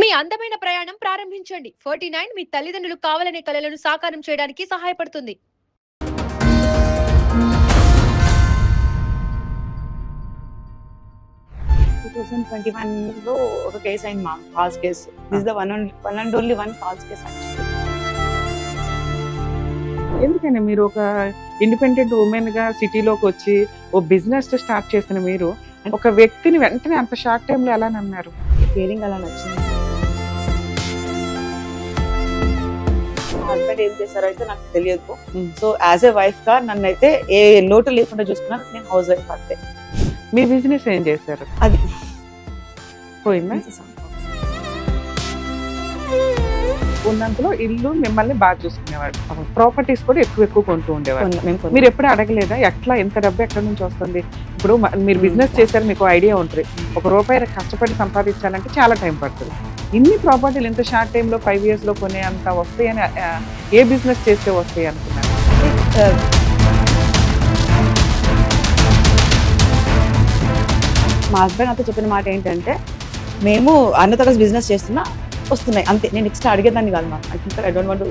మీ అందమైన ప్రయాణం ప్రారంభించండి. 49 మీ తల్లిదండ్రులు కావాలనే కలలను సాకారం చేయడానికి సహాయపడుతుంది. 2021లో ఒక కేసు అయింది మా false case. This the one and only one false case actually. ఎందుకని మీరు ఒక ఇండిపెండెంట్ ఉమెన్ గా సిటీలోకి వచ్చి ఓ బిజినెస్ స్టార్ట్ చేసిన మీరు ఒక వ్యక్తిని వెంటనే అంత షార్ట్ టైం లో ఎలా నమ్మారు? కేరింగ్ అలా నచ్చింది. మా హస్బెండ్ ఏం చేశారో అయితే నాకు తెలియదు. సో యాజ్ ఏ వైఫ్ గా నన్ను అయితే ఏ లోటు లేకుండా చూసుకున్నాను. నేను హౌస్ వైఫ్ అంతే. మీ బిజినెస్ ఏం చేశారు? అది పోయిందా? ఉన్నంతలో ఇల్లు మిమ్మల్ని బాగా చూసుకునేవాడు, ప్రాపర్టీస్ కూడా ఎక్కువ కొంటూ ఉండేవాడు. మీరు ఎప్పుడు అడగలేదా ఎట్లా ఎంత డబ్బు ఎక్కడి నుంచి వస్తుంది? ఇప్పుడు మీరు బిజినెస్ చేశారు, మీకు ఐడియా ఉంటుంది. ₹1 కష్టపడి సంపాదించాలంటే చాలా టైం పడుతుంది. ఇన్ని ప్రాపర్టీలు ఇంత షార్ట్ టైంలో 5 years లో కొనే అంత వస్తాయని ఏ బిజినెస్ చేస్తే వస్తాయి అనుకున్నారు? మా హస్బెండ్ అంతా చెప్పిన మాట ఏంటంటే, మేము అన్నతో కలిసి బిజినెస్ చేస్తున్నా వస్తున్నాయి అంతే. నేను నెక్స్ట్ అడిగేదాన్ని కాదు. మాకు ఐ డోంట్ వాంట్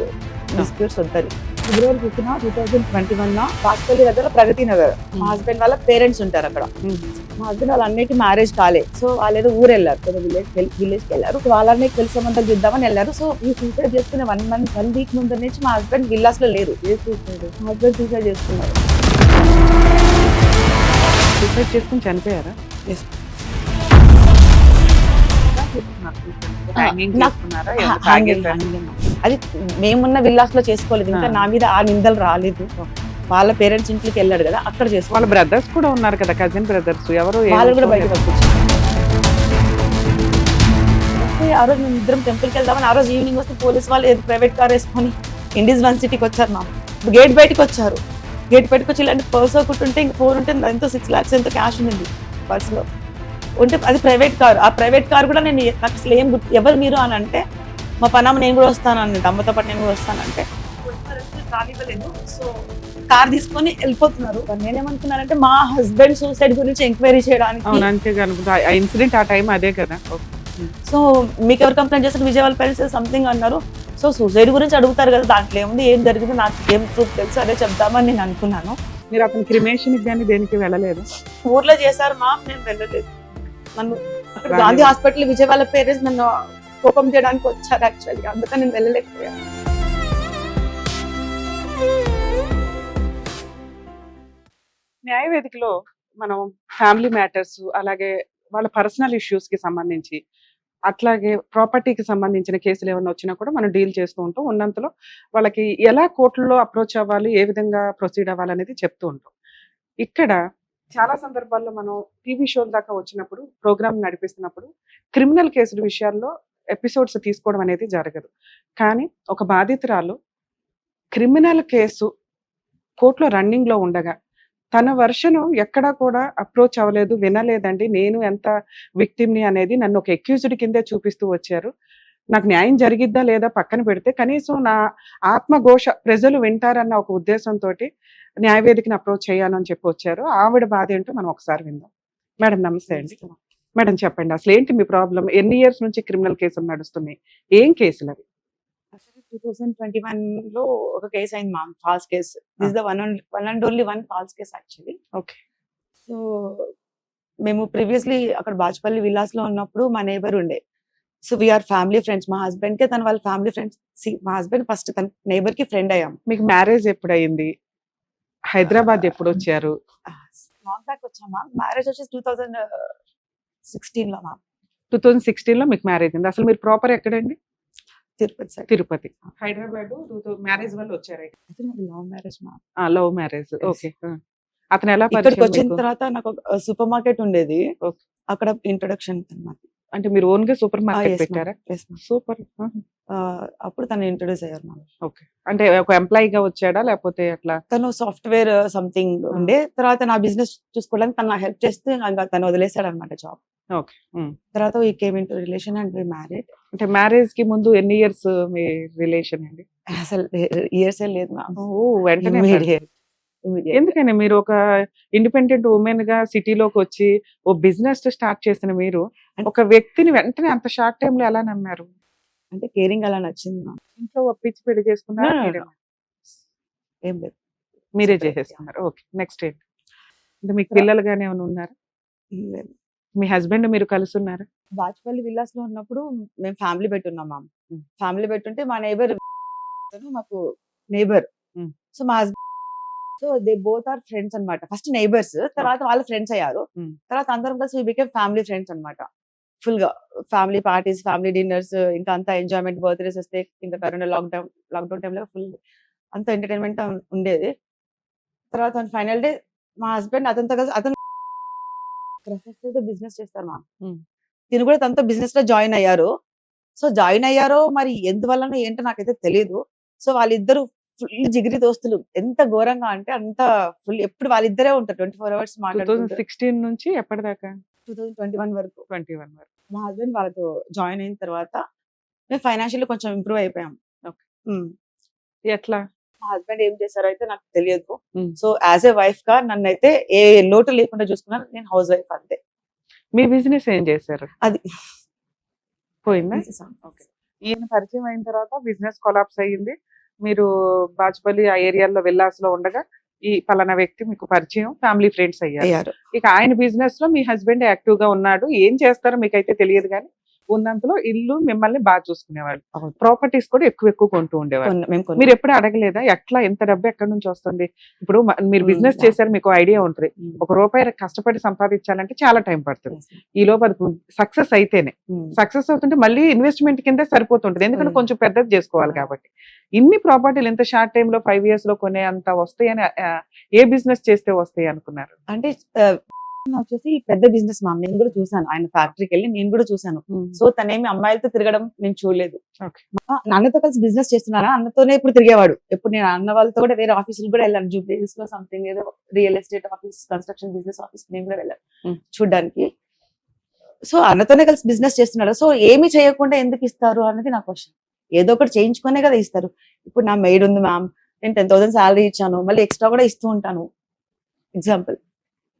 డిస్ప్యూట్స్ వద్దని. February 15, 2021 బాస్పల్లి దగ్గర ప్రగతి నగర్ మా హస్బెండ్ వాళ్ళ పేరెంట్స్ ఉంటారు అక్కడ. మా హస్బెండ్ వాళ్ళ అన్నిటి మ్యారేజ్ కాలే. సో వాళ్ళు ఏదో ఊరు వెళ్ళారు, విలేజ్కి వెళ్ళారు. వాళ్ళని తెలిసి సంబంధాలు చూద్దామని వెళ్ళారు. సో ఈ సూసైడ్ చేసుకునే 1 week ముందు నుంచి మా హస్బెండ్ విల్లాస్ లో లేరు. మా హస్బెండ్ సూసైడ్ చేసుకున్నారు. సూసైడ్ చేసుకుని చనిపోయారా? అది మేమున్న విల్లాస్ లో చేసుకోలేదు. ఇంకా నా మీద ఆ నిందలు రాలేదు. వాళ్ళ పేరెంట్స్ ఇంట్లోకి వెళ్ళాడు కదా, అక్కడ చేసుకో. వాళ్ళ బ్రదర్స్ కూడా ఉన్నారు కదా, కజిన్ బ్రదర్స్, ఎవరు వాళ్ళు కూడా బయటకు వచ్చి ఆ రోజు మేము ఇద్దరం టెంపుల్కి వెళ్దామని ఆ రోజు ఈవినింగ్ వస్తే పోలీస్ వాళ్ళు ఏదో ప్రైవేట్ కార్ వేసుకొని ఇండియస్ 1 సిటీకి వచ్చారు. మా గేట్ బయటకు వచ్చారు. గేట్ బయటకు వచ్చి ఇలాంటి పర్స్ ఒకటి ఉంటే ఇంక 4 ఉంటే ఎంతో 6 lakhs ఎంతో క్యాష్ ఉంది పర్స్ లో ఉంటే. అది ప్రైవేట్ కార్. ఆ ప్రైవేట్ కార్ కూడా నేను నాకు అసలు ఏం గుర్తు, ఎవరు మీరు అని అంటే మా పనమ్మ నేను కూడా వస్తాను అన్నట్టు, అమ్మతో పాటు నేను కూడా వస్తానంటే కానివ్వలేదు. సో కార్ తీసుకొని వెళ్ళిపోతున్నారు. నేనేమనుకున్నానంటే మా హస్బెండ్ సూసైడ్ గురించి ఎంక్వైరీ చేయడానికి. ఇన్సిడెంట్ ఆ టైం అదే కదా. సో మీకు ఎవరు కంప్లైంట్ చేస్తారు? విజయవాడ పేరెంట్స్ సంథింగ్ అన్నారు. సో సూసైడ్ గురించి అడుగుతారు కదా, దాంట్లో ఏముంది, ఏం జరిగింది, నాకు ఏం ప్రూఫ్ తెలుసు, అదే చెప్దామని నేను అనుకున్నాను. మీరు అతని క్రిమేషన్ కానీ దేనికి వెళ్ళలేదు? ఊర్లో చేశారు మా, నేను వెళ్ళలేదు. నన్ను గాంధీ హాస్పిటల్ విజయవాడ పేరెంట్స్ నన్ను కోపం చేయడానికి వచ్చారు యాక్చువల్లీ, అందుకని నేను వెళ్ళలేకపోయాను. న్యాయవేదికలో మనం ఫ్యామిలీ మ్యాటర్స్, అలాగే వాళ్ళ పర్సనల్ ఇష్యూస్ కి సంబంధించి, అట్లాగే ప్రాపర్టీకి సంబంధించిన కేసులు ఏమైనా వచ్చినా కూడా మనం డీల్ చేస్తూ ఉంటాం. ఉన్నంతలో వాళ్ళకి ఎలా కోర్టులో అప్రోచ్ అవ్వాలి, ఏ విధంగా ప్రొసీడ్ అవ్వాలి అనేది చెప్తూ ఉంటాం. ఇక్కడ చాలా సందర్భాల్లో మనం టీవీ షోల దాకా వచ్చినప్పుడు, ప్రోగ్రామ్ నడిపిస్తున్నప్పుడు క్రిమినల్ కేసుల విషయాల్లో ఎపిసోడ్స్ తీసుకోవడం అనేది జరగదు. కానీ ఒక బాధితురాలు క్రిమినల్ కేసు కోర్టులో రన్నింగ్ లో ఉండగా తన వర్షను ఎక్కడా కూడా అప్రోచ్ అవ్వలేదు, వినలేదండి, నేను ఎంత విక్టిమ్ని అనేది నన్ను ఒక అక్యూజ్డ్ కిందే చూపిస్తూ వచ్చారు. నాకు న్యాయం జరిగిద్దా లేదా పక్కన పెడితే కనీసం నా ఆత్మఘోష ప్రజలు వింటారన్న ఒక ఉద్దేశంతో న్యాయవేదికని అప్రోచ్ చేయాలని చెప్పి వచ్చారు. ఆవిడ బాధ ఏంటో మనం ఒకసారి విందాం. మేడం నమస్తే అండి. మేడం చెప్పండి, అసలు ఏంటి మీ ప్రాబ్లం? ఎన్ని ఇయర్స్ నుంచి క్రిమినల్ కేసులు నడుస్తున్నాయి? ఏం కేసులు అవి? 2021లో ఒక కేసు అయింది మా false case. This the one and only one false case actually. Okay. So మేము ప్రీవియస్లీ అక్కడ బాజ్పల్లి విల్లాస్ లో ఉన్నప్పుడు మా నేబర్ ఉండే. So we are family friends. మా హస్బెండ్ కే తన వాళ్ళ ఫ్యామిలీ ఫ్రెండ్స్. మా హస్బెండ్ ఫస్ట్ తన నేబర్ కి ఫ్రెండ్ అయ్యాం. మీకు మ్యారేజ్ ఎప్పుడు అయింది? హైదరాబాద్ ఎప్పుడు వచ్చారు? లాంగ్ బ్యాక్ వచ్చామా. మ్యారేజ్ వచ్చేసి 2016 లో మా. 2016 లో మీకు మ్యారేజ్ అయింది. అసలు మీరు ప్రాపర్ ఎక్కడండి? తిరుపతి సైడ్. తిరుపతి. హైదరాబాద్ మ్యారేజ్ వల్ల వచ్చారు? లవ్ మ్యారేజ్ మా. Love marriage. ఓకే. అతను ఎలా ఇక్కడికి వచ్చిన తర్వాత నాకు సూపర్ మార్కెట్ ఉండేది, అక్కడ ఇంట్రొడక్షన్ అన్నమాట. అంటే మీరు ఓన్ గా సూపర్ మార్కెట్ పెట్టారా? సూపర్. అప్పుడు తను ఇంట్రొడ్యూస్ అయ్యారు నాకు. ఓకే. అంటే ఒక ఎంప్లాయీగా వచ్చాడా లేకపోతే అట్లా? తను సాఫ్ట్వేర్ సంథింగ్ ఉండే. తర్వాత నా బిజినెస్ చూసుకోవడానికి తను హెల్ప్ చేస్తే తను వదిలేసాడు అనమాట జాబ్. ఓకే. తర్వాత we came into relation and we married. అంటే మ్యారేజ్ కి ముందు ఎన్ని ఇయర్స్ మీ రిలేషన్ అండి? అసలు ఇయర్స్ లేదు మ్యామ్. వెంటనే. ఎందుకని మీరు ఒక ఇండిపెండెంట్ ఉమెన్ గా సిటీలోకి వచ్చి ఓ బిజినెస్ స్టార్ట్ చేసిన మీరు ఒక వ్యక్తిని వెంటనే అంత షార్ట్ టైం లో ఎలా నమ్మారు? అంటే కేరింగ్ అలా నచ్చింది మ్యామ్. ఇంట్లో ఒప్పించి పెళ్లి చేసుకున్నారా? No, no, no. మీరే- ఏం లేదు. మీరే Separate, చేసేసుకున్నారు. ఓకే, నెక్స్ట్ ఏంటి? అంటే మీకు Ra- పిల్లలు గానీ ఏమైనా ఉన్నారా? ఏం లేదు. మీ హస్బెండ్ మీరు కలిసి ఉన్నారా? బాచుపల్లి విల్లాస్ లో ఉన్నప్పుడు మేము ఫ్యామిలీ పెట్టున్నాం మ్యామ్. Hmm. ఫ్యామిలీ పెట్టుంటే మా నైబర్ మాకు నైబర్. Hmm. సో మా husband so they both are friends అన్నమాట. ఫస్ట్ నైబర్స్, తర్వాత వాళ్ళు ఫ్రెండ్స్ అయ్యారు. Hmm. తర్వాత అందరం కలిసి వి బికేమ్ ఫ్యామిలీ ఫ్రెండ్స్ అన్నమాట. ఫుల్ గా ఫ్యామిలీ పార్టీస్, ఫ్యామిలీ డిన్నర్స్, ఇంకా అంతా ఎంజాయ్మెంట్, బర్త్డేస్ వస్తే ఇంకా కరోనా లాక్డౌన్ టైంలో ఫుల్ అంత ఎంటర్టైన్మెంట్ ఉండేది. తర్వాత ఫైనల్ డే మా హస్బెండ్ అతనితో కలిసి అతను బిజినెస్ చేస్తారు మా. Hmm. తిను కూడా తనతో బిజినెస్ లో జాయిన్ అయ్యారు. సో జాయిన్ అయ్యారో మరి ఎందువల్ల ఏంటో నాకైతే తెలియదు. సో వాళ్ళిద్దరు ఫుల్ జిగిరి దోస్తులు. ఎంత ఘోరంగా అంటే అంత ఫుల్, ఎప్పుడు వాళ్ళిద్దరే ఉంటారు 24 hours మాట్లాడుకుంటూ. 2016 నుంచి ఎప్పటిదాకా? 2021 వరకు 21 వరకు. మా హస్బెండ్ వాళ్ళతో జాయిన్ అయిన తర్వాత మేము ఫైనాన్షియల్ కొంచెం ఇంప్రూవ్ అయిపోయాం. Okay. ఉమ్. ఎట్లా? మా హస్బెండ్ ఏం చేశారో అయితే నాకు తెలియదు. ఉమ్. సో యాజ్ ఏ వైఫ్ గా నన్ను అయితే ఏ లోటు లేకుండా చూసుకున్నాను. నేను హౌస్ వైఫ్ అంతే. మీ బిజినెస్ ఏం చేశారు? అది పోయిందా? ఓకే. ఈయన పరిచయం అయిన తర్వాత బిజినెస్ కొలాప్స్ అయ్యింది. మీరు బాచుపల్లి ఆ ఏరియాలో విల్లాస్ లో ఉండగా ఈ పలానా వ్యక్తి మీకు పరిచయం, ఫ్యామిలీ ఫ్రెండ్స్ అయ్యారు. అయ్యారు. ఇక ఆయన బిజినెస్ లో మీ హస్బెండ్ యాక్టివ్ గా ఉన్నాడు. ఏం చేస్తారో మీకైతే తెలియదు కానీ ఉన్నంతలో ఇల్లు మిమ్మల్ని బాగా చూసుకునేవాళ్ళు. అవును. ప్రాపర్టీస్ కూడా ఎక్కువ కొంటూ ఉండేవాళ్ళు. మేము కొన్నాం. మీరు ఎప్పుడు అడగలేదా ఎట్లా ఎంత డబ్బు ఎక్కడి నుంచి వస్తుంది? ఇప్పుడు మీరు బిజినెస్ Yeah. చేశారు, మీకు ఐడియా ఉంటుంది. ఉమ్. ₹1 కష్టపడి సంపాదించాలంటే చాలా టైం పడుతుంది. Yes. ఈ లోపు అది సక్సెస్ అయితేనే, ఉమ్. సక్సెస్ అవుతుంటే మళ్ళీ ఇన్వెస్ట్మెంట్ కింద సరిపోతుంటది. ఎందుకంటే Mm. కొంచెం పెద్దది చేసుకోవాలి కాబట్టి. ఇన్ని ప్రాపర్టీలు ఇంత షార్ట్ టైమ్ లో 5 years లో కొనే అంత వస్తాయని ఏ బిజినెస్ చేస్తే వస్తాయి అనుకున్నారు? అంటే వచ్చేసి పెద్ద బిజినెస్ మామ్. నేను కూడా చూసాను, ఆయన ఫ్యాక్టరీకి వెళ్ళి నేను కూడా చూసాను. సో తనేమి అమ్మాయిలతో తిరగడం నేను చూడలేదు. Okay. అన్నతో కలిసి బిజినెస్ చేస్తున్నారా, అన్నతోనే ఇప్పుడు తిరిగేవాడు. ఎప్పుడు నేను అన్న వాళ్ళతో కూడా వేరే ఆఫీసులు కూడా వెళ్ళాను. జూబ్లీహిల్స్ లో సంథింగ్ ఏదో real estate office, construction business office నేను కూడా వెళ్ళాను చూడడానికి. సో అన్నతోనే కలిసి బిజినెస్ చేస్తున్నాడు. సో ఏమి చేయకుండా ఎందుకు ఇస్తారు అన్నది నా క్వశ్చన్. ఏదో ఒకటి చేయించుకునే కదా ఇస్తారు. ఇప్పుడు నా మెయిడ్ ఉంది మ్యామ్, నేను 10,000 శాలరీ ఇచ్చాను, మళ్ళీ ఎక్స్ట్రా కూడా ఇస్తూ ఉంటాను. ఎగ్జాంపుల్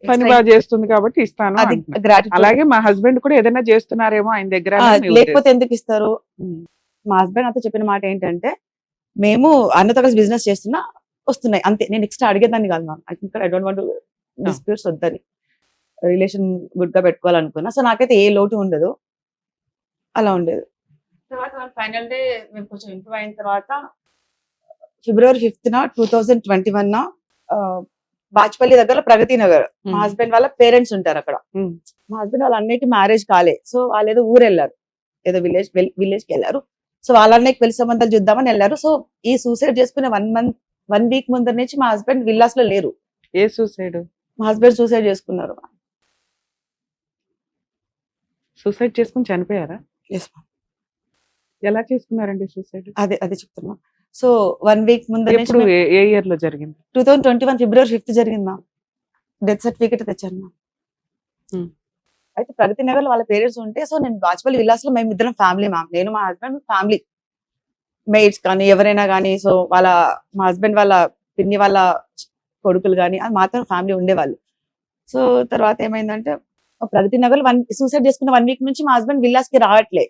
పని బాగా చేస్తుంది కాబట్టి ఇస్తాను అది అంటున్నారు. గ్రాట్యుడ్. అలాగే మా హస్బెండ్ కూడా ఏదైనా చేస్తున్నారేమో ఆయన దగ్గర అని మీ లేకపోతే ఉద్దేశం. ఎందుకు ఇస్తారు? ఉమ్. మా హస్బెండ్ నాతో చెప్పిన మాట ఏంటంటే, మేము అన్నతో కలిసి బిజినెస్ చేస్తున్నా వస్తున్నాయి అంతే. నేను ఎక్స్ట్రా అడిగేదాన్ని కాదు ma'am. I don't want disputes వద్దని, రిలేషన్ గుడ్ గా పెట్టుకోవాలనుకున్నా. సో నాకైతే ఏ లోటు ఉండదు, అలా ఉండేది. తర్వాత ఫైనల్ డే మేము కొంచెం ఇంప్రూవ్ అయిన తర్వాత February 5th 2021 బాచుపల్లి దగ్గర ప్రగతి నగర్ మా హస్బెండ్ వాళ్ళ పేరెంట్స్ ఉంటారు అక్కడ. ఉమ్. మా హస్బెండ్ వాళ్ళ అన్నయ్యకి మ్యారేజ్ కాలే. సో వాళ్ళు ఏదో ఊరు వెళ్ళారు, ఏదో విలేజ్ కి వెళ్ళారు. సో వాళ్ళ అన్నయ్యకి పెళ్లి సంబంధాలు చూద్దామని వెళ్ళారు. సో ఈ సూసైడ్ చేసుకునే 1 week ముందర నుంచి మా హస్బెండ్ విల్లాస్ లో లేరు. ఏ సూసైడ్? మా హస్బెండ్ సూసైడ్ చేసుకున్నారు. సూసైడ్ చేసుకుని చనిపోయారా? Yes, ma'am. ఎలా చేసుకున్నారండి సూసైడ్? అదే చెప్తున్నా. సో 1 week ముందర నుంచి ఎప్పుడు ఏ ఇయర్ లో జరిగింది? 2021 February 5th జరిగింది మ్యామ్. డెత్ సర్టిఫికేట్ తెచ్చాను మ్యామ్. Hmm. అయితే ప్రగతి నగర్ లో వాళ్ళ పేరెంట్స్ ఉంటే, సో నేను బాచుపల్లి విల్లాస్ లో మేము ఇద్దరం ఫ్యామిలీ మ్యామ్. నేను మా హస్బెండ్ ఫ్యామిలీ, మెయిడ్స్ కానీ ఎవరైనా కానీ, సో మా హస్బెండ్ వాళ్ళ పిన్ని వాళ్ళ కొడుకులు కానీ అది మాత్రం ఫ్యామిలీ ఉండేవాళ్ళు. సో తర్వాత ఏమైందంటే ప్రగతి నగర్ సూసైడ్ చేసుకున్న 1 week నుంచి మా హస్బెండ్ విల్లాస్ కి రావట్లే.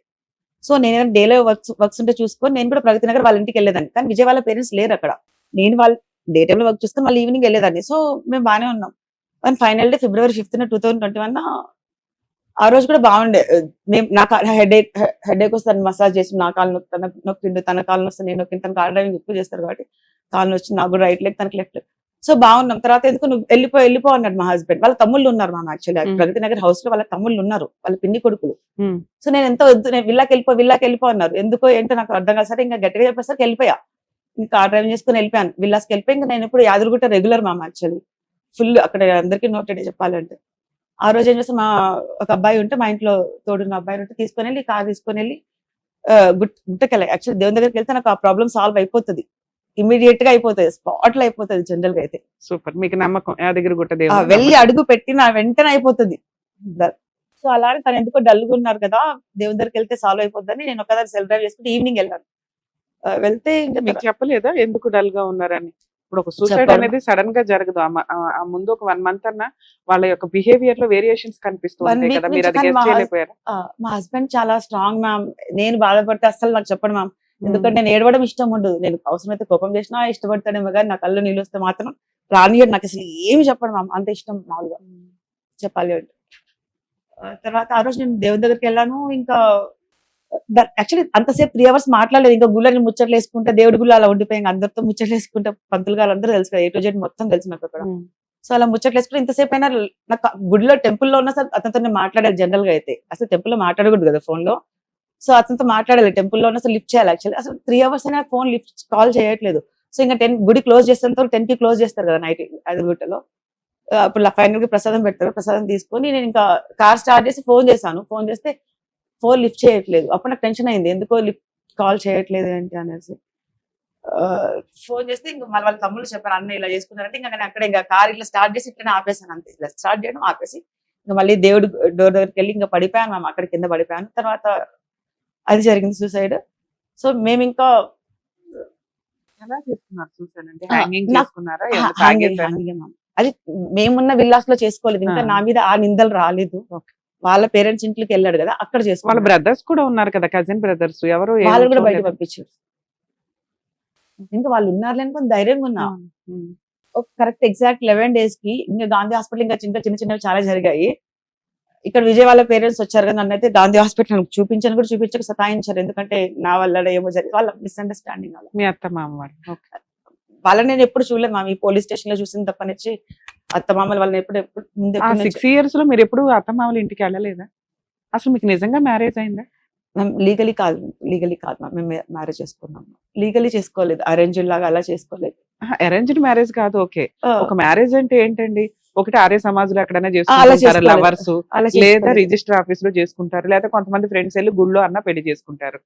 సో నేను డేలో వర్క్స్ ఉంటే చూసుకొని నేను కూడా ప్రగతి నగర్ వాళ్ళ ఇంటికి వెళ్ళేదాన్ని. కానీ విజయ్ వాళ్ళ పేరెంట్స్ లేరు అక్కడ. నేను వాళ్ళ డే టైమ్ లో వర్క్ చూసుకొని వాళ్ళు ఈవినింగ్ వెళ్ళేదాన్ని. సో మేము బాగానే ఉన్నాం. And final day February 5th 2021 ఆ రోజు కూడా బాగుండే. నాకు హెడేక్ వస్తే మసాజ్ చేసి నా కాలు నొక్కిండు, తన కాలు వస్తే నేను నొక్కిండు. తన కార్ డ్రైవింగ్ ఎక్కువ చేస్తారు కాబట్టి కాలు వచ్చి నాకు కూడా రైట్ లెగ్, తనకి లెఫ్ట్ లెగ్. సో బాగున్నాం. తర్వాత ఎందుకు నువ్వు వెళ్ళిపో అన్నాడు మా హస్బెండ్. వాళ్ళ తమ్ముళ్ళు ఉన్నారు ma'am. Actually Pragathi Nagar house లో వాళ్ళ తమ్ముళ్ళు ఉన్నారు, వాళ్ళ పిన్ని కొడుకులు. సో నేను ఎంతో వద్దు, నేను విల్లాకి వెళ్ళిపో అన్నారు. ఎందుకో ఏంటో నాకు అర్థం కాదు. సరే ఇంకా గట్టిగా చెప్పేసరికి వెళ్ళిపోయా. ఇంకా కార్ డ్రైవింగ్ చేసుకుని వెళ్ళిపోయాను విల్లాస్కి వెళ్ళిపోయి. ఇంకా నేను ఇప్పుడు Yadagirigutta regular ma'am. Actually full అక్కడ అందరికీ నోటెడ్ చెప్పాలంటే. ఆ రోజు ఏం చేస్తే ఒక అబ్బాయి ఉంటే, మా ఇంట్లో తోడున్న అబ్బాయి ఉంటే తీసుకొని వెళ్ళి కార్ తీసుకొని వెళ్ళి గుట్టకెళ్ళి. యాక్చువల్లీ దేవుని దగ్గరికి వెళ్తే నాకు ఆ ప్రాబ్లం సాల్వ్ అయిపోతుంది, ఇమీడియట్ గా అయిపోతుంది, స్పాట్ లో అయిపోతుంది జనరల్ గా అయితే. సూపర్, మీకు నమ్మకం యాదగిరిగుట్ట ఆ వెళ్ళి అడుగు పెట్టిన వెంటనే అయిపోతుంది. సో అలానే తను ఎందుకో డల్గా ఉన్నారు కదా, దేవుని దగ్గరికి వెళ్తే సాల్వ్ అయిపోద్దని నేను ఒకసారి సెల్ఫ్ డ్రైవ్ చేసుకుంటే ఈవినింగ్ వెళ్ళాను. వెళ్తే ఇంకా మీకు చెప్పలేదా ఎందుకు డల్ గా ఉన్నారని? ఇప్పుడు ఒక సూసైడ్ చెప్పరు. అనేది సడన్ గా జరగదు. ఆ ముందు ఒక 1 మంత్ అన్నా వాళ్ళ యొక్క బిహేవియర్ లో వేరియేషన్స్ కనిపిస్తూ 1 ఉంటాయి వీక్ కదా, మీరు నుంచి అది కానీ గెస్ చేయలేకపోయారా? మా హస్బెండ్ చాలా స్ట్రాంగ్ మ్యామ్. నేను బాధపడితే అస్సలు నాకు చెప్పడు మ్యామ్. ఎందుకంటే నేను ఏడవడం ఇష్టం ఉండదు. నేను అవసరమైతే కోపం చేసినా ఇష్టపడతాడేమో కానీ నా కళ్ళు నీళ్ళు వస్తే మాత్రం రానియడు. నాకు అసలు ఏమి చెప్పడు మ్యామ్. అంత ఇష్టం మామూలుగా చెప్పాలి అంటే. తర్వాత ఆ రోజు నేను దేవుని దగ్గరికి వెళ్ళాను. ఇంకా యాక్చువల్లీ అంతసేపు 3 అవర్స్ మాట్లాడలేదు. ఇంకా గుళ్ళని ముచ్చట్లు వేసుకుంటే దేవుడి గుళ్ళు అలా ఉండిపోయాం. అందరితో ముచ్చట్లు వేసుకుంటే పంతులు గారు అందరూ తెలుసు కదా, A to Z మొత్తం తెలుసు నాకు అక్కడ. సో అలా ముచ్చట్లు వేసుకుని ఇంతసేపు అయినా నాకు గుడిలో టెంపుల్లో ఉన్న సార్ అతనితో నేను మాట్లాడాలి. జనరల్ గా అయితే అసలు టెంపుల్లో మాట్లాడకూడదు కదా ఫోన్ లో. సో అతనితో మాట్లాడాలి. టెంపుల్లో ఉన్న అసలు లిఫ్ట్ చేయాలి. యాక్చువల్లీ అసలు 3 అవర్స్ అయినా ఫోన్ లిఫ్ట్ కాల్ చేయట్లేదు. సో ఇంకా 10 గుడి క్లోజ్ చేసేంత 10 కి క్లోజ్ చేస్తారు కదా నైట్ అదిగుట్టలో. అప్పుడు ఫైనల్ గా ప్రసాదం పెడతారు. ప్రసాదం తీసుకొని నేను ఇంకా కార్ స్టార్ట్ చేసి ఫోన్ చేశాను. ఫోన్ చేస్తే ఫోన్ లిఫ్ట్ చేయట్లేదు. అప్పుడు నాకు టెన్షన్ అయింది. ఎందుకో లిఫ్ట్ కాల్ చేయట్లేదు ఏంటి అనేసి. ఫోన్ చేస్తే ఇంకా మళ్ళీ వాళ్ళ తమ్ముళ్ళు చెప్పారు, అన్న ఇలా చేసుకున్నారంటే ఇంకా నేను అక్కడ ఇంకా కార్ ఇట్లా స్టార్ట్ చేసి ఇట్లా ఆపేసాను అంతే. ఇలా స్టార్ట్ చేయడం ఆపేసి ఇంకా మళ్ళీ దేవుడు డోర్ దగ్గరికి వెళ్ళి ఇంకా పడిపోయాను మ్యామ్. అక్కడ కింద పడిపోయాను. తర్వాత అది జరిగింది సూసైడ్. సో మేము ఇంకా ఎలా చేసుకున్నారు సూసైడ్? అంటే ఆ, హ్యాంగింగ్ నాకు- చేసుకున్నారా? Hanging ma'am. అది మేమున్న విల్లాస్ లో చేసుకోలేదు. ఇంకా నా మీద ఆ నిందలు రాలేదు. వాళ్ళ పేరెంట్స్ ఇంట్లోకి వెళ్ళాడు కదా, అక్కడ వాళ్ళ చేసుకోవాలి. బ్రదర్స్ కూడా ఉన్నారు కదా, కజిన్ బ్రదర్స్, ఎవరు ఏమీ వాళ్ళు కూడా బయట చూడలేదా? పంపించారు. ఇంకా వాళ్ళు ఉన్నారు అనుకుని ధైర్యంగా ఉన్నా. ఉమ్. ఒక కరెక్ట్ ఎగ్జాక్ట్ 11 days కి ఇంకా గాంధీ హాస్పిటల్ ఇంకా చిన్న చిన్నవి చాలా జరిగాయి. ఇక్కడ విజయ్ వాళ్ళ పేరెంట్స్ వచ్చారు కదా, నన్ను అయితే గాంధీ హాస్పిటల్ చూపించని కూడా చూపించక సతాయించారు. ఎందుకంటే నా వల్ల ఏమో జరిగింది, వాళ్ళ మిస్అండర్స్టాండింగ్ వల్ల. మీ అత్త మామ వాళ్ళు. ఓకే. వాళ్ళని నేను ఎప్పుడు చూడలేదు మా ఈ పోలీస్ స్టేషన్ లో చూసిన తప్పనిచ్చి అత్త మామలు వాళ్ళని ఎప్పుడు ముందు ఆ 6 years లో మీరు ఎప్పుడు అత్త మామల ఇంటికి వెళ్ళలేదా? అసలు మీకు నిజంగా మ్యారేజ్ అయిందా? లీగలీ కాదు మ్యామ్. మేము మ్యారేజ్ చేసుకున్నాము. లీగలీ చేసుకోలేదు, అరేంజ్ లాగా అలా చేసుకోలేదు. అరేంజ్డ్ మ్యారేజ్ కాదు, ఓకే. ఒక మ్యారేజ్ అంటే ఏంటండి? ఒకటి ఆర్య సమాజంలో ఎక్కడైనా అలా చేసుకుంటారు చేసుకోలేదు. లవర్స్, అలా లేదా చేసుకోలేదు. రిజిస్టర్ ఆఫీస్ లో చేసుకుంటారు, లేదా కొంతమంది ఫ్రెండ్స్ వెళ్ళి గుళ్ళో అన్న పెళ్లి చేసుకుంటారు.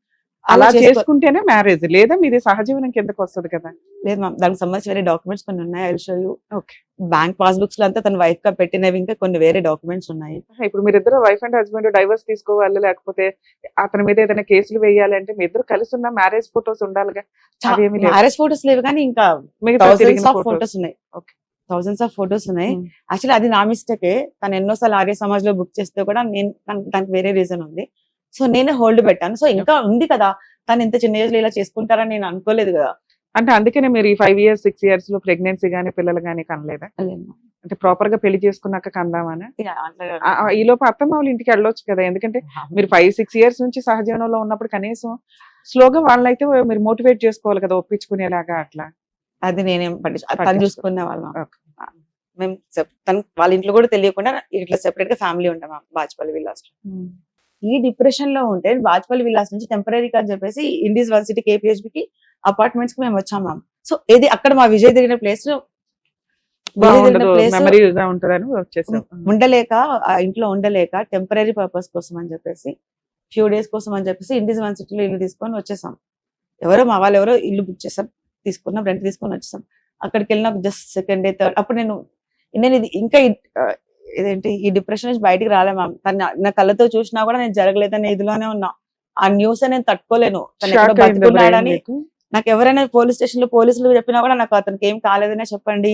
అలా అలా చేసుకుంటేనే మ్యారేజ్, లేదా మీది సహజీవనం కిందకి వస్తుంది కదా. లేదు మ్యామ్, దానికి సంబంధించి వేరే డాక్యుమెంట్స్ కొన్ని ఉన్నాయి. I will show you. Okay. Bank passbooks లో అంతా తన వైఫ్ గా పెట్టినవి ఇంకా కొన్ని వేరే డాక్యుమెంట్స్ ఉన్నాయి. ఇప్పుడు మీరిద్దరు వైఫ్ అండ్ హస్బెండ్ డైవర్స్ తీసుకోవాలి, లేకపోతే అతని మీద ఏదైనా కేసులు వేయాలి అంటే మీ ఇద్దరు కలిసి ఉన్న మ్యారేజ్ ఫోటోస్ ఉండాలిగా. అవేమీ లేవు. మ్యారేజ్ ఫోటోస్ లేవు కానీ ఇంకా మిగతా థౌసండ్స్ తిరిగిన ఆఫ్ photos. ఫోటోస్ ఉన్నాయి. Okay. థౌసండ్స్ ఆఫ్ ఫోటోస్ ఉన్నాయి. Hmm. యాక్చువల్లీ అది నా మిస్టేకే. తను ఎన్నోసార్లు ఆర్య సమాజ్ లో బుక్ చేస్తే కూడా నేను దానికి వేరే రీజన్ ఉంది. సో నేనే హోల్డ్ పెట్టాను. సో ఇంకా ఉంది కదా, తను ఇంత చిన్న ఏజ్ లో ఇలా చేసుకుంటారని నేను అనుకోలేదు కదా. అంటే అందుకనే మీరు ఈ 5 years 6 years లో ప్రెగ్నెన్సీ గానీ పిల్లలు గానీ కనలేదా? అంటే ప్రాపర్ గా పెళ్లి చేసుకున్నాక కందామని. ఈ లోపు అత్తమ్మ వాళ్ళ ఇంటికి వెళ్ళొచ్చు కదా, ఎందుకంటే మీరు 5-6 years నుంచి సహజీవనంలో ఉన్నప్పుడు కనీసం స్లోగా వాళ్ళైతే మీరు మోటివేట్ చేసుకోవాలి కదా, ఒప్పించుకునేలాగా అట్లా. అది నేనేం తను పట్టించుకో. చూసుకునే వాళ్ళం. Okay. మేము తను వాళ్ళ ఇంట్లో కూడా తెలియకుండా ఇట్లా సెపరేట్ గా ఫ్యామిలీ ఉంటాం బాజ్పల్లి విల్లాస్ లో. ఈ డిప్రెషన్ లో ఉంటే బాజ్పల్లి విల్లాస్ నుంచి టెంపరీగా అని చెప్పేసి ఇండీస్ వర్సిటీ KPHB కి అపార్ట్మెంట్స్ కి మేము వచ్చాం మ్యామ్. సో ఇది అక్కడ మా విజయ్ తిరిగిన ప్లేస్ బాగుండదు, మెమరీగా ఉంటదని వచ్చేసాం. ఉండలేక ఆ ఇంట్లో ఉండలేక టెంపరీ పర్పస్ కోసం అని చెప్పేసి ఫ్యూ డేస్ కోసం అని చెప్పేసి ఇండీస్ యూనివర్సిటీలో ఇల్లు తీసుకొని వచ్చేసాం. మా వాళ్ళు ఎవరో ఇల్లు బుక్ చేసాం, తీసుకున్నాం, రెంట్ తీసుకొని వచ్చేసాం. అక్కడికి వెళ్ళిన జస్ట్ సెకండ్ డే థర్డ్ అప్పుడు నేను ఇది ఇంకా ఇదేంటి ఈ డిప్రెషన్ నుంచి బయటికి రాలే మ్యామ్. తను నా కళ్ళతో చూసినా కూడా నేను జరగలేదనే ఇదిలోనే ఉన్నా. ఆ న్యూస్ నేను తట్టుకోలేను. తను ఎక్కడో Shock అయిందా brain బతుకున్నాడని. మీకు? నాకు ఎవరైనా పోలీస్ స్టేషన్ లో పోలీసులు చెప్పినా కూడా నాకు అతనికి ఏం కాలేదనే చెప్పండి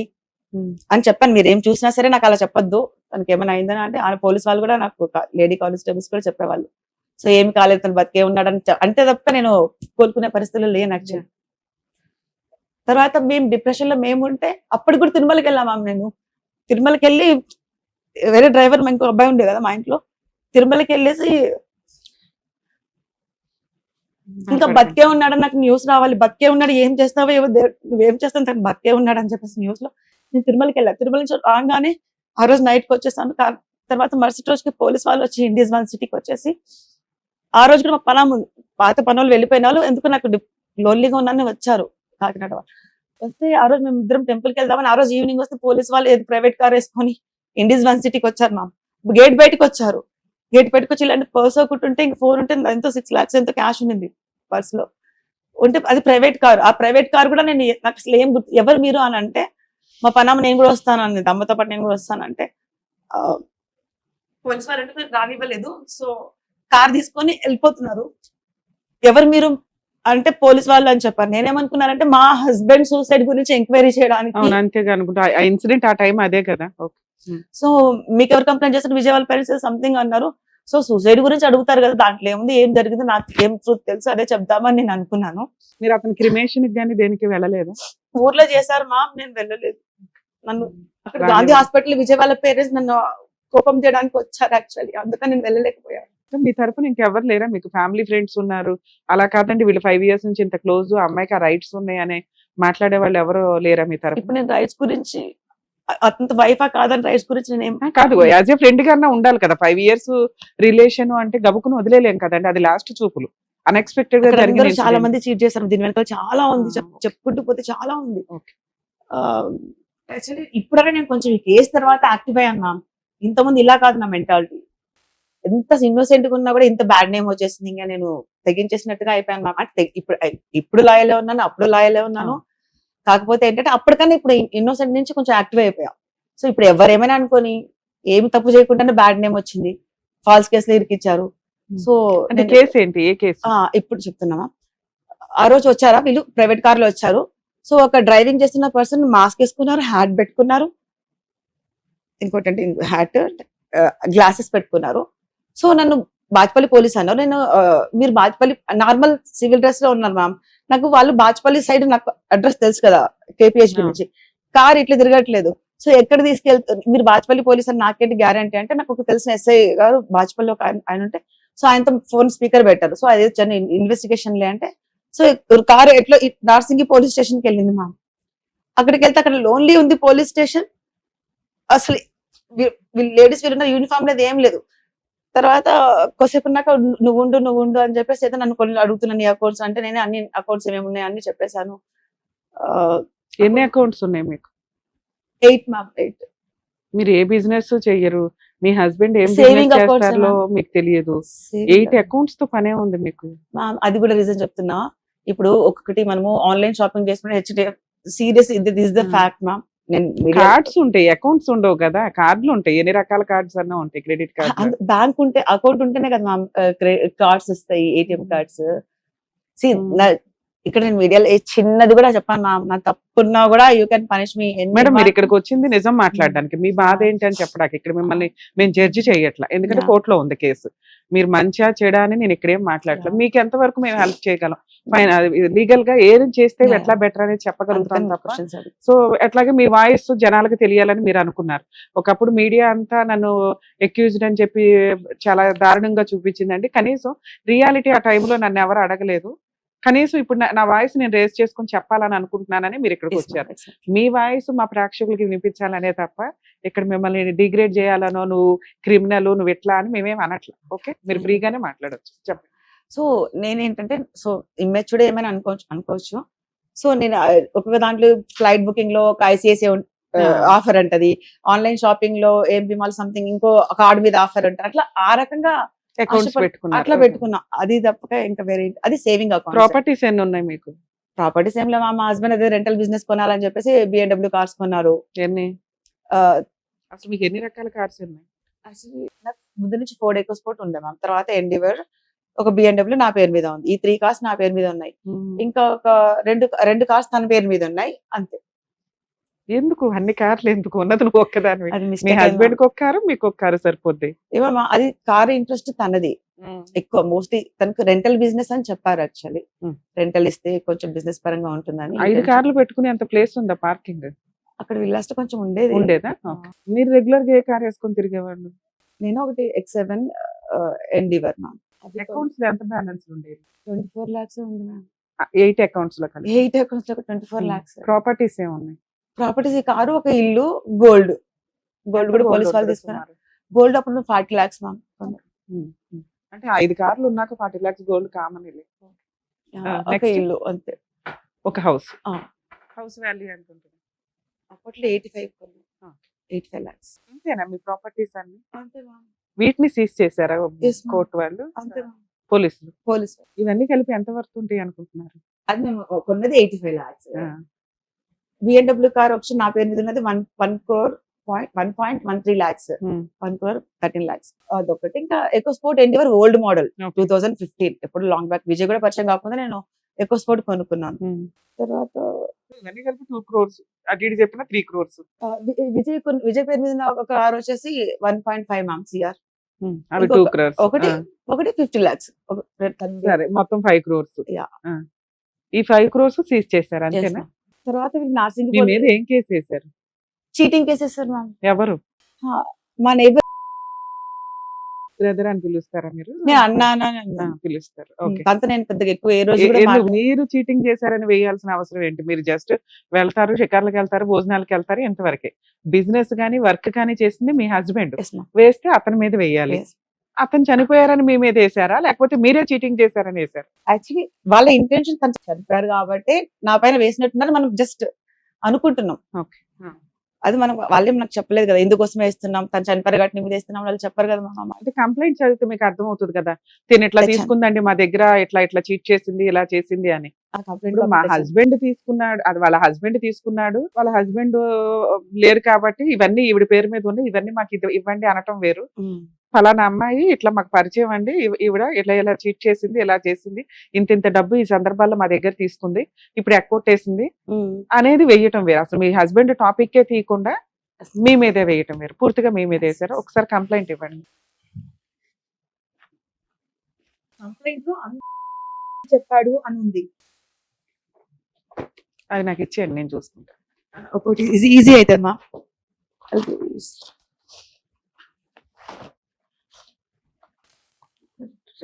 అని చెప్పాను. మీరు ఏం చూసినా సరే నాకు అలా చెప్పొద్దు, తనకి ఏమైనా అయిందని. అంటే ఆ పోలీస్ వాళ్ళు కూడా నాకు లేడీ కానిస్టేబుల్స్ కూడా చెప్పేవాళ్ళు. సో ఏమి కాలేదు, తను బతికే ఉన్నాడని అంటే తప్ప నేను కోలుకునే పరిస్థితుల్లో లేను యాక్చువల్లీ. తర్వాత మేము డిప్రెషన్ లో మేము ఉంటే అప్పుడు కూడా తిరుమలకి వెళ్ళాం మ్యామ్. నేను తిరుమలకి వెళ్ళి వేరే డ్రైవర్ ఇంకో అబ్బాయి ఉండే కదా మా ఇంట్లో, తిరుమలకి వెళ్ళేసి ఇంకా బతికే ఉన్నాడని నాకు న్యూస్ రావాలి. బతికే ఉన్నాడు, ఏం చేస్తావో ఏవో నువ్వేం చేస్తావు, తను బతికే ఉన్నాడు అని చెప్పేసి న్యూస్ లో నేను తిరుమలకి వెళ్ళా. తిరుమల నుంచి రాగానే ఆ రోజు నైట్ కి వచ్చేసాను. తర్వాత మరుసటి రోజుకి పోలీస్ వాళ్ళు వచ్చి ఇండీస్ యూనివర్సిటీకి వచ్చేసి ఆ రోజు కూడా మా పనాము పాత పనులు వెళ్ళిపోయిన వాళ్ళు ఎందుకు నాకు లోన్లీగా ఉన్నాను వచ్చారు కాకినాడ వాళ్ళు. వస్తే ఆ రోజు మేము ఇద్దరం టెంపుల్కి వెళ్దామని ఆ రోజు ఈవినింగ్ వస్తే పోలీస్ వాళ్ళు ఏదో ప్రైవేట్ కార్ వేసుకొని ఇండీస్ యూనివర్సిటీకి వచ్చారు మ్యామ్. గేట్ బయటకు వచ్చారు. గేట్ బయటకు వచ్చి ఇలాంటి పర్స్ ఒకటి ఉంటే ఇంక 4 ఉంటే ఎంతో 6 lakhs ఎంతో క్యాష్ ఉండింది పర్స్ లో ఉంటే, అది ప్రైవేట్ కార్. ఆ ప్రైవేట్ కార్ కూడా నేను నాకు అసలు ఏం గుర్తు, ఎవరు మీరు అని అంటే మా పనామ నేను కూడా వస్తాను అన్నది, అమ్మతో పాటు నేను కూడా వస్తానంటే పోలీస్ వాళ్ళు రానివ్వలేదు. సో కార్ తీసుకొని వెళ్ళిపోతున్నారు. ఎవరు మీరు అంటే పోలీస్ వాళ్ళు అని చెప్పారు. నేనేమనుకున్నానంటే మా హస్బెండ్ సూసైడ్ గురించి ఎంక్వైరీ చేయడానికి. అవును అంతేగా అనుకుంటా. ఆ ఇన్సిడెంట్ ఆ టైం అదే కదా. ఓకే. సో మీకు ఎవరు కంప్లైంట్ చేస్తారు? విజయవాడ పేరెంట్స్ సంథింగ్ అన్నారు. సో సూసైడ్ గురించి అడుగుతారు కదా, దాంట్లో ఏముంది, ఏం జరిగింది, నాకు ఏం ట్రూత్ తెలుసు, అదే చెప్దామని నేను అనుకున్నాను. మీరు అతని క్రిమేషన్ గానీ దేనికి వెళ్ళలేదా? ఊర్లో చేశారు మా, నేను వెళ్ళలేదు. నన్ను అక్కడ గాంధీ హాస్పిటల్ విజయవాడ పేరెంట్స్ నన్ను కోపం చేయడానికి వచ్చారు యాక్చువల్లీ, అందుకని నేను వెళ్ళలేకపోయాను. మీ తరపున ఇంకెవరు లేరా? మీకు ఫ్యామిలీ ఫ్రెండ్స్ ఉన్నారు, అలా కాదండి వీళ్ళు 5 years నుంచి ఇంత క్లోజ్, అమ్మాయికి ఆ రైట్స్ ఉన్నాయి అని మాట్లాడే వాళ్ళు ఎవరు లేరా మీ తరపున? ఇప్పుడు నేను రైట్స్ గురించి, అతని వైఫా కాదని రైట్స్ గురించి నేను ఏం కాదు, యాజ్ ఏ ఫ్రెండ్ గానే ఉండాలి కదా. 5 years రిలేషన్ అంటే గబుకుని వదిలేలేం కదండి, అది లాస్ట్ చూపులు. అన్ఎక్స్పెక్టెడ్ గా అక్కడ జరిగిన అందరూ చాలా incident. మంది చీట్ చేశారు, దీని వెనకాల చాలా ఉంది, ఆ. చెప్పుకుంటూ పోతే చాలా ఉంది. Okay. యాక్చువల్లీ ఇప్పుడనే నేను కొంచెం ఈ కేసు తర్వాత యాక్టివ్ అయ్యాను. ఇంతకుముందు ఇలా కాదు నా మెంటాలిటీ. ఎంత ఇన్నోసెంట్ గా ఉన్నా కూడా ఇంత బ్యాడ్ నేమ్ వచ్చేసింది, ఇంకా నేను తెగించేసినట్టుగా అయిపోయాను మ్యామ్. అంటే ఇప్పుడు లాయలే ఉన్నాను, అప్పుడు లాయలే ఉన్నాను. కాకపోతే ఏంటంటే అప్పటికన్నా ఇప్పుడు ఇన్నోసెంట్ నుంచి కొంచెం యాక్టివ్ అయిపోయా. సో ఇప్పుడు ఎవరేమైనా అనుకొని ఏమి తప్పు చేయకుండానే బ్యాడ్ నేమ్ వచ్చింది, ఫాల్స్ కేసులు ఇరికిచ్చారు. సో అంటే కేసు ఏంటి? ఏ కేసు? ఇప్పుడు చెప్తున్నామా. ఆ రోజు వచ్చారా వీళ్ళు, ప్రైవేట్ కార్ లో వచ్చారు. సో ఒక డ్రైవింగ్ చేస్తున్న పర్సన్ మాస్క్ వేసుకున్నారు, హ్యాట్ పెట్టుకున్నారు, ఇంకోటి అంటే హ్యాట్, గ్లాసెస్ పెట్టుకున్నారు. సో నన్ను బాచ్పల్లి పోలీస్ అన్నారు. నేను మీరు బాచ్పల్లి నార్మల్ సివిల్ డ్రెస్ లో ఉన్నారు మ్యామ్. నాకు వాళ్ళు బాచ్పల్లి సైడ్ నాకు అడ్రస్ తెలుసు కదా కేపీహెచ్బి నుంచి. కార్ ఇట్లా తిరగట్లేదు. సో ఎక్కడ తీసుకెళ్తారు మీరు, బాచ్పల్లి పోలీస్ అని నాకేంటి గ్యారంటీ అంటే, నాకు ఒక తెలిసిన ఎస్ఐ గారు బాచ్పల్లి ఒక ఆయన ఉంటే, సో ఆయనతో ఫోన్ స్పీకర్ పెట్టారు. సో అదే చిన్న ఇన్వెస్టిగేషన్ లే అంటే, సో కారు ఎట్లా నార్సింగి పోలీస్ స్టేషన్ కి వెళ్ళింది మ్యామ్. అక్కడికి వెళ్తే అక్కడ లోన్లీ ఉంది పోలీస్ స్టేషన్. అసలు లేడీస్ వీళ్ళున్న యూనిఫామ్ లేదు, ఏం లేదు. తర్వాత కొద్దిసేపు ఉన్నాక నువ్వు ఉండు అని చెప్పేసి అయితే నన్ను కొన్ని అడుగుతున్నాను, నీ అకౌంట్స్ అంటే నేను అన్ని అకౌంట్స్ ఏమేమి ఉన్నాయి అన్ని చెప్పేశాను. ఎన్ని అకౌంట్స్ ఉన్నాయి మీకు? 8 మ్యామ్, 8. మీరు ఏ బిజినెస్ చెయ్యరు, మీ హస్బెండ్ ఏం Saving బిజినెస్ accounts చేస్తారో ఏమన్నా? మీకు తెలియదు. 8 అకౌంట్స్ తో పనే ఉంది మీకు. మ్యామ్ అది కూడా రీజన్ చెప్తున్నా. ఇప్పుడు ఒక్కొక్కటి మనము ఆన్లైన్ షాపింగ్ చేసుకుంటే HDF serious, this the fact ma'am. నేను కార్డ్స్ ఉంటాయి, అకౌంట్స్ ఉండవు కదా. కార్డులు ఉంటాయి, ఎన్ని రకాల కార్డ్స్ అన్నా ఉంటాయి, క్రెడిట్ కార్డ్. బ్యాంక్ ఉంటే అకౌంట్ ఉంటేనే కదా మ్యామ్ కార్డ్స్ వస్తాయి, ఏటీఎం కార్డ్స్. ఇక్కడ నేను మీడియాలో చిన్నది కూడా చెప్పాను మ్యామ్, నాకు తప్పున్నా కూడా you can punish me. Madam మీరు ఇక్కడికి వచ్చింది నిజం మాట్లాడడానికి, మీ బాధ ఏంటని చెప్పడానికి. ఇక్కడ మిమ్మల్ని మేము జడ్జి చేయట్లా, ఎందుకంటే కోర్టులో ఉంది కేసు. మీరు మంచిగా చెడా అని నేను ఇక్కడ ఏం మాట్లాడలేదు. మీకు ఎంత వరకు మేము హెల్ప్ చేయగలం, లీగల్ గా ఏం చేస్తే ఎట్లా బెటర్ అనేది చెప్పగలుగుతాం తప్ప. సో అట్లాగే మీ వాయిస్ జనాలకు తెలియాలని మీరు అనుకున్నారు. ఒకప్పుడు మీడియా అంతా నన్ను ఎక్యూజ్డ్ అని చెప్పి చాలా దారుణంగా చూపించిందండి. కనీసం రియాలిటీ ఆ టైంలో నన్ను ఎవరు అడగలేదు. కనీసం ఇప్పుడు నా వాయిస్ నేను రేస్ చేసుకుని చెప్పాలని అనుకుంటున్నానని మీరు ఇక్కడికి వచ్చారు. మీ వాయిస్ మా ప్రేక్షకులకి వినిపించాలనే తప్ప ఇక్కడ మిమ్మల్ని డిగ్రేడ్ చేయాలనో, నువ్వు క్రిమినల్, నువ్వు ఎట్లా అని మేమేం అనట్లా. ఓకే, మీరు ఫ్రీగానే మాట్లాడొచ్చు, చెప్పండి. సో నేనేంటంటే, సో ఇమ్మెచ్యూర్డ్ ఏమైనా అనుకోవచ్చు. సో నేను ఒక దాంట్లో ఫ్లైట్ బుకింగ్ లో ఒక ఐసిఐసిఐ ఆఫర్ అంటది, ఆన్లైన్ షాపింగ్ లో ఏం బిమాల్ సంథింగ్ ఇంకో కార్డు మీద ఆఫర్ అంటారు. అట్లా ఆ రకంగా అకౌంట్స్ అట్లా పెట్టుకున్నా. అది తప్పక ఇంకా వేరే అది సేవింగ్ అకౌంట్. ప్రాపర్టీస్ ఎన్ని ఉన్నాయి మీకు? ప్రాపర్టీస్ ఏం లేవు. మా హస్బెండ్ అదే రెంటల్ బిజినెస్ కొనాలని చెప్పేసి BMW కార్స్ కొన్నారు. ఎన్ని? అసలు మీకు ఎన్ని రకాల కార్స్ ఉన్నాయి? నాకు ముందు నుంచి ఫోర్డ్ ఎకోస్పోర్ట్ ఉండే మ్యామ్, తర్వాత ఎండివర్, ఒక BMW నా పేరు మీద ఉంది. ఈ 3 కార్స్ నా పేరు మీద ఉన్నాయి. ఇంకా ఒక రెండు కార్స్ తన పేరు మీద ఉన్నాయి, అంతే. ఎందుకు అన్ని కార్లు ఎందుకు? ఉన్నది నువ్వు ఒక్కదాని. అది మీ మిస్టేక్. హస్బెండ్ కి ఒక కారు, మీకు ఒక కారు సరిపోద్ది. ఏమో అది కార్ ఇంట్రెస్ట్ తనది ఎక్కువ. మోస్ట్లీ తనకు రెంటల్ బిజినెస్ అని చెప్పారు. యాక్చువల్లీ రెంటల్ ఇస్తే కొంచెం బిజినెస్ పరంగా ఉంటుందని. 5 కార్లు పెట్టుకునే అంత ప్లేస్ ఉందా పార్కింగ్? అక్కడ విల్లాస్ కొంచెం ఉండేది. ఉండేదా? మీరు రెగ్యులర్ గా ఏ కార్ వేసుకొని తిరిగేవాళ్ళు? నేను ఒకటి X7 ఎండివర్ మ్యామ్. అకౌంట్స్ లో ఎంత బ్యాలెన్స్ ఉండేది? 24 lakhs ఉంది మ్యామ్. 8 అకౌంట్స్ లో కలిపి. 8 అకౌంట్స్ లో 24 lakhs. ప్రాపర్టీస్ ఏమున్నాయి? ప్రాపర్టీస్, ఈ కారు, ఒక ఇల్లు, గోల్డ్ కూడా పోలీస్ వాళ్ళు తీసుకున్నారు. గోల్డ్ అప్పుడు 40 lakhs మ్యామ్. అంటే 5 కార్లు ఉన్నాక 40 lakhs గోల్డ్ కామన్. ఒక ఇల్లు అంతే. ఒక హౌస్ వాల్యూ ఎంత ఉంటుంది? అప్పట్లో 85 lakhs. అంతేనా మీ ప్రాపర్టీస్ అన్ని? అంతే మ్యామ్. వీటిని సీజ్ చేశారా కోర్టు వాళ్ళు, అంతే మ్యామ్. పోలీసులు? ఇవన్నీ కలిపి ఎంత వర్త్ ఉంటాయి అనుకుంటున్నారు? అది మేము కొన్నది 85 lakhs. BMW కార్ వచ్చి నా పేరు మీద ఉన్నది 1.13 lakhs. 1.13 lakhs అదొకటి. ఇంకా ఎకోస్పోర్ట్ ఎండివర్ ఓల్డ్ మోడల్ 2015, ఎప్పుడు లాంగ్ బ్యాక్. విజయ్ కూడా పరిచయం కాకుండా నేను ఎక్కువ స్పోర్ట్ కొనుక్కున్నాను. తర్వాత ఇవన్నీ కలిపి 2 crores అటు ఇటు చెప్పిన 3 crores. విజయ్ పేరు మీద ఒక కార్ వచ్చేసి 1.5 మ్యామ్ సిఆర్. అవి ఇంకొక 2 crores. ఒకటి 50 lakhs. సరే మొత్తం 5 crores. Yeah. ఈ 5 crores సీజ్ చేశారు Yes, అంతేనా? ma'am. తర్వాత వీళ్ళు నార్సింగ్ మీ మీద ఏం కేసు వేశారు? Cheating cases sir ma'am. ఎవరు మా నైబర్ బ్రదర్ అని పిలుస్తారా మీరు? నేను అన్నా పిలుస్తారు. ఓకే. అంత నేను పెద్దగా ఎక్కువ ఏ రోజు కూడా మీరు చీటింగ్ చేశారని వేయాల్సిన అవసరం ఏంటి? మీరు జస్ట్ వెళ్తారు, షికార్లకు వెళ్తారు, భోజనాలకు వెళ్తారు, ఇంతవరకే. బిజినెస్ గానీ వర్క్ కానీ చేసింది మీ హస్బెండ్. వేస్తే అతని మీద వేయాలి. అతను చనిపోయారని మీ మీద వేసారా లేకపోతే మీరే చీటింగ్ చేశారని వేసారు? యాక్చువల్లీ వాళ్ళ ఇంటెన్షన్ తను చనిపోయారు కాబట్టి నా పైన వేసినట్టున్నారు, మనం జస్ట్ అనుకుంటున్నాం. ఓకే. అది మనం వాళ్ళే మనకు చెప్పలేదు కదా, ఎందుకోసం వేస్తున్నాం, తను చనిపోయారు కాబట్టి నీ మీద వేస్తున్నాం, వాళ్ళు చెప్పారు కదా మా అమ్మ. అంటే కంప్లైంట్ చదివితే మీకు అర్థమవుతుంది కదా, తిని ఇట్లా తెచ్చాను. తీసుకుందండి మా దగ్గర, ఇట్లా చీట్ చేసింది, ఇలా చేసింది అని. ఆ complaint ఇప్పుడు మా పంపించేసాను. హస్బెండ్ తీసుకున్నాడు, అది వాళ్ళ హస్బెండ్ తీసుకున్నాడు, వాళ్ళ హస్బెండ్ లేరు కాబట్టి ఇవన్నీ ఈవిడ పేరు మీద ఉన్నాయి, ఇవన్నీ మాకు ఇవ్వండి అనటం వేరు. ఉమ్. ఫలానా అమ్మాయి ఇట్లా మాకు పరిచయం అండి, ఈవిడ ఇలా చీట్ చేసింది, ఇలా చేసింది, ఇంత డబ్బు ఈ సందర్భాల్లో మా దగ్గర తీసుకుంది, ఇప్పుడు ఎక్కొట్టేసింది ఉమ్. అనేది వేయటం వేరు. అసలు మీ హస్బెండ్ టాపిక్కే తీయకుండా మీ మీదే వేయటం వేరు. పూర్తిగా మీ మీద వేసారు. ఒకసారి కంప్లైంట్ ఇవ్వండి. కంప్లైంట్ లో చెప్పాడు అని ఉంది. అది నాకు ఇచ్చేయండి, నేను చూసుకుంటాను. ఒకటి ఈజీ అవుతుంది మా.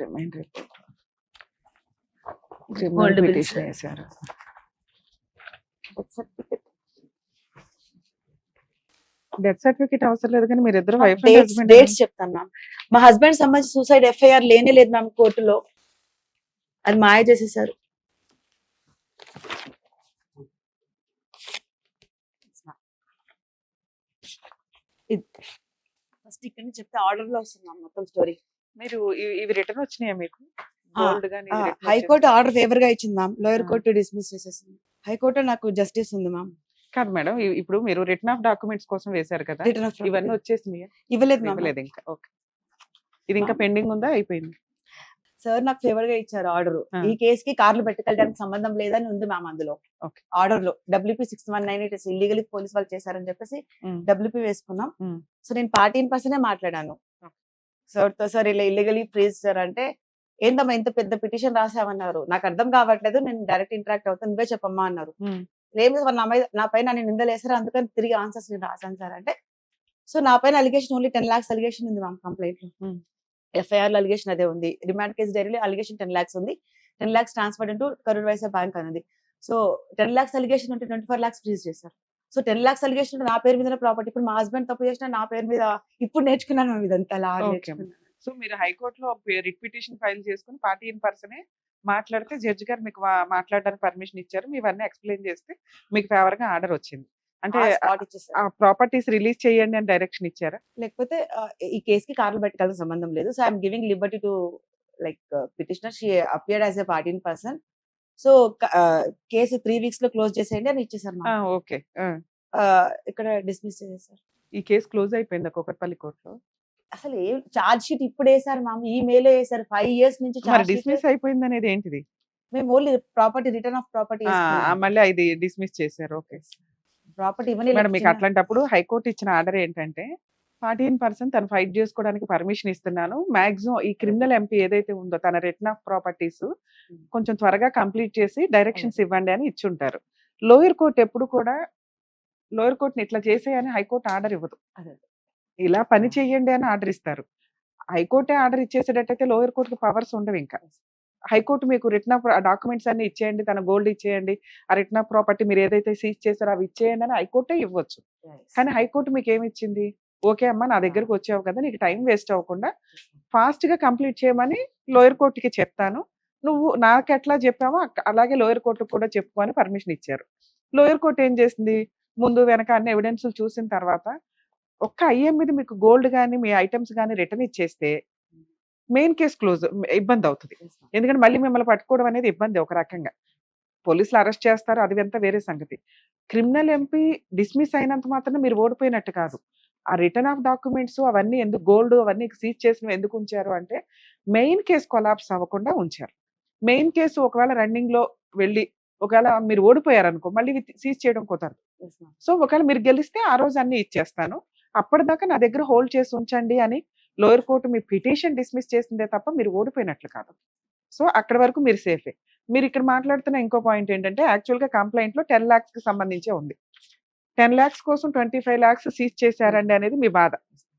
Reminder Gold bills. పిటిషన్ వేశారు. డెత్ సర్టిఫికేట్ అవసరం లేదు కానీ మీరు ఇద్దరు వైఫ్ అండ్ హస్బెండ్. డేట్స్ చెప్తాను మ్యామ్. మా హస్బెండ్ సంబంధించి సూసైడ్ ఎఫ్ఐఆర్ లేనే లేదు మ్యామ్ కోర్టులో, అది మాయ చేసేసారు. ఫస్ట్ ఇక్కడ నుంచి చెప్తే ఆర్డర్ లో వస్తుంది మ్యామ్ మొత్తం స్టోరీ. మీరు ఇవి రిటర్న్ వచ్చినాయా మీకు? గోల్డ్ గానీ ఇవి return హైకోర్టు వచ్చేసాయా? ఆర్డర్ ఫేవర్ గా ఇచ్చింది మ్యామ్, లోయర్ ఆ. కోర్టు డిస్మిస్ చేసేసింది. హైకోర్టు నాకు జస్టిస్ ఉంది మ్యామ్. కాదు మేడం, ఇప్పుడు మీరు రిటర్న్ ఆఫ్ డాక్యుమెంట్స్ కోసం వేశారు కదా, రిటర్న్ ఆఫ్ ఇవన్నీ వచ్చేసినాయా? ఇవ్వలేదు మ్యామ్. ఇవ్వలేదు ఇంకా. ఓకే. ఇది ఇంకా పెండింగ్ ఉందా, అయిపోయింది? సార్ నాకు ఫేవర్ గా ఇచ్చారు ఆర్డర్. ఆ. ఈ కేసు కి కార్లు పెట్టుకెళ్ళడానికి సంబంధం లేదని ఉంది మ్యామ్ అందులో. ఓకే. ఆర్డర్ లో WP 619 ఇల్లీగల్ పోలీస్ వాళ్ళు చేశారని చెప్పేసి ఉమ్. WP వేసుకున్నాం. ఉమ్. సో నేను 14% మాట్లాడాను ఓకే. సార్ తో. సార్ ఇలా ఇల్లీగలీ ఫ్రీజ్ సార్ అంటే, ఏంటమ్మా ఇంత పెద్ద పిటిషన్ రాసామన్నారు, నాకు అర్థం కావట్లేదు, నేను డైరెక్ట్ ఇంటరాక్ట్ అవుతాను, నువ్వే చెప్పమ్మా అన్నారు. ఉమ్. ఏం లేదు, నా పైన నేను నిందలేసారు, అందుకని తిరిగి ఆన్సర్స్ నేను రాశాను సార్ అంటే. సో నా పైన అలిగేషన్ ఓన్లీ 10 lakhs అలిగేషన్ ఉంది మ్యామ్ కంప్లైంట్ లో. ఉమ్. ఎఫ్ఐఆర్ లో అలిగేషన్ అదే ఉంది, రిమాండ్ కేసు డైరీలో అలిగేషన్ 10 lakhs ఉంది. 10 lakhs transfer into Karur Vysya bank అనేది. సో 10 lakhs అలిగేషన్ ఉంటే 24 lakhs ఫ్రీజ్ చేశారు. సో 10 lakhs అలిగేషన్ ఉంటే నా పేరు మీద ప్రాపర్టీ, ఇప్పుడు మా హస్బెండ్ తప్పు చేసినా నా పేరు మీద, ఇప్పుడు నేర్చుకున్నాను మ్యామ్ ఇదంతా అలా ఓకే. నేర్చుకున్నాను. సో మీరు హైకోర్టులో రిట్ పిటిషన్ ఫైల్ చేసుకుని పార్టీ ఇన్ పర్సనే మాట్లాడితే జడ్జి గారు మీకు మాట్లాడడానికి పర్మిషన్ ఇచ్చారు, మీవన్నీ ఎక్స్ప్లెయిన్ చేస్తే మీకు ఫేవర్ గా ఆర్డర్ వచ్చింది. అంటే స్పాట్ ఇచ్చేసారు. ఆ ప్రాపర్టీస్ రిలీజ్ చేయండి అని డైరెక్షన్ ఇచ్చారా? లేకపోతే ఈ కేసుకి కార్లు పెట్టుకోవాల్సిన సంబంధం లేదు. So I'm giving Liberty to like petitioner, she appeared as a party in person. So case 3 weeks లో క్లోజ్ చేసేయండి అని ఇచ్చేసారు మ్యామ్. ఓకే. ఇక్కడ డిస్మిస్ చేసేసారు. ఈ కేసు క్లోజ్ అయిపోయింది కూకట్పల్లి కోర్టులో. అసలు ఏం చార్జ్ షీట్ ఇప్పుడు వేసారు మ్యామ్, ఈ మేలో వేసారు. 5 years నుంచి మరి చార్జ్ షీట్. డిస్మిస్ అయిపోయింది అనేది ఏంటిది? మేము only property return of property మళ్ళీ ఇది డిస్మిస్ చేశారు. ఓకే ప్రాపర్టీ ఇవన్నీ మేడం, మీకు అట్లాంటప్పుడు హైకోర్టు ఇచ్చిన ఆర్డర్ ఏంటంటే, పార్టీ ఇన్ పర్సన్ తను ఫైట్ చేసుకోవడానికి పర్మిషన్ ఇస్తున్నాను, మాక్సిమం ఈ క్రిమినల్ ఎంపీ ఏదైతే ఉందో తన రిటర్న్ ఆఫ్ ప్రాపర్టీస్ కొంచెం త్వరగా కంప్లీట్ చేసి డైరెక్షన్స్ ఇవ్వండి అని ఇచ్చుంటారు. లోయర్ కోర్టు ఎప్పుడు కూడా లోయర్ కోర్టుని ఇట్లా చేసేయని హైకోర్టు ఆర్డర్ ఇవ్వదు, అదే. ఇలా పని చెయ్యండి అని ఆర్డర్ ఇస్తారు. హైకోర్టే ఆర్డర్ ఇచ్చేసేటట్టయితే లోయర్ కోర్టుకి పవర్స్ ఉండవు. ఇంకా హైకోర్టు మీకు రిటర్న్ ఆఫ్ డాక్యుమెంట్స్ అన్ని ఇచ్చేయండి, తన గోల్డ్ ఇచ్చేయండి, ఆ రిటర్న్ ఆఫ్ ప్రాపర్టీ మీరు ఏదైతే సీజ్ చేశారో అవి ఇచ్చేయండి అని హైకోర్టే ఇవ్వచ్చు. కానీ హైకోర్టు మీకు ఏమి ఇచ్చింది? ఓకే అమ్మా, నా దగ్గరకు వచ్చావు కదా, నీకు టైం వేస్ట్ అవ్వకుండా ఫాస్ట్ గా కంప్లీట్ చేయమని లోయర్ కోర్టుకి చెప్తాను, నువ్వు నాకు ఎట్లా చెప్పావో అలాగే లోయర్ కోర్టుకు కూడా చెప్పుకొని పర్మిషన్ ఇచ్చారు. లోయర్ కోర్టు ఏం చేసింది, ముందు వెనక అన్ని ఎవిడెన్స్ చూసిన తర్వాత ఒక్క ఐఎం మీద మీకు గోల్డ్ కానీ మీ ఐటమ్స్ కానీ రిటర్న్ ఇచ్చేస్తే మెయిన్ కేసు క్లోజ్, ఇబ్బంది అవుతుంది. ఎందుకంటే మళ్ళీ మిమ్మల్ని పట్టుకోవడం అనేది ఇబ్బంది. ఒక రకంగా పోలీసులు అరెస్ట్ చేస్తారు, అది అంతా వేరే సంగతి. క్రిమినల్ ఎంపీ డిస్మిస్ అయినంత మాత్రం మీరు ఓడిపోయినట్టు కాదు. ఆ రిటర్న్ ఆఫ్ డాక్యుమెంట్స్ అవన్నీ ఎందుకు, గోల్డ్ అవన్నీ సీజ్ చేసినవి ఎందుకు ఉంచారు అంటే మెయిన్ కేసు కొలాప్స్ అవ్వకుండా ఉంచారు. మెయిన్ కేసు ఒకవేళ రన్నింగ్ లో వెళ్ళి ఒకవేళ మీరు ఓడిపోయారనుకో మళ్ళీ సీజ్ చేయడం కుదరదు. సో ఒకవేళ మీరు గెలిస్తే ఆ రోజు అన్ని ఇచ్చేస్తాను, అప్పటిదాకా నా దగ్గర హోల్డ్ చేసి ఉంచండి అని లోయర్ కోర్టు మీ పిటిషన్ డిస్మిస్ చేసిందే తప్ప మీరు ఓడిపోయినట్లు కాదు. సో అక్కడ వరకు మీరు సేఫే. మీరు ఇక్కడ మాట్లాడుతున్న ఇంకో పాయింట్ ఏంటంటే యాక్చువల్ గా కంప్లైంట్ లో 10 lakhs కి సంబంధించే ఉంది. 10 lakhs కోసం 25 lakhs సీజ్ చేశారండి అనేది మీ బాధ.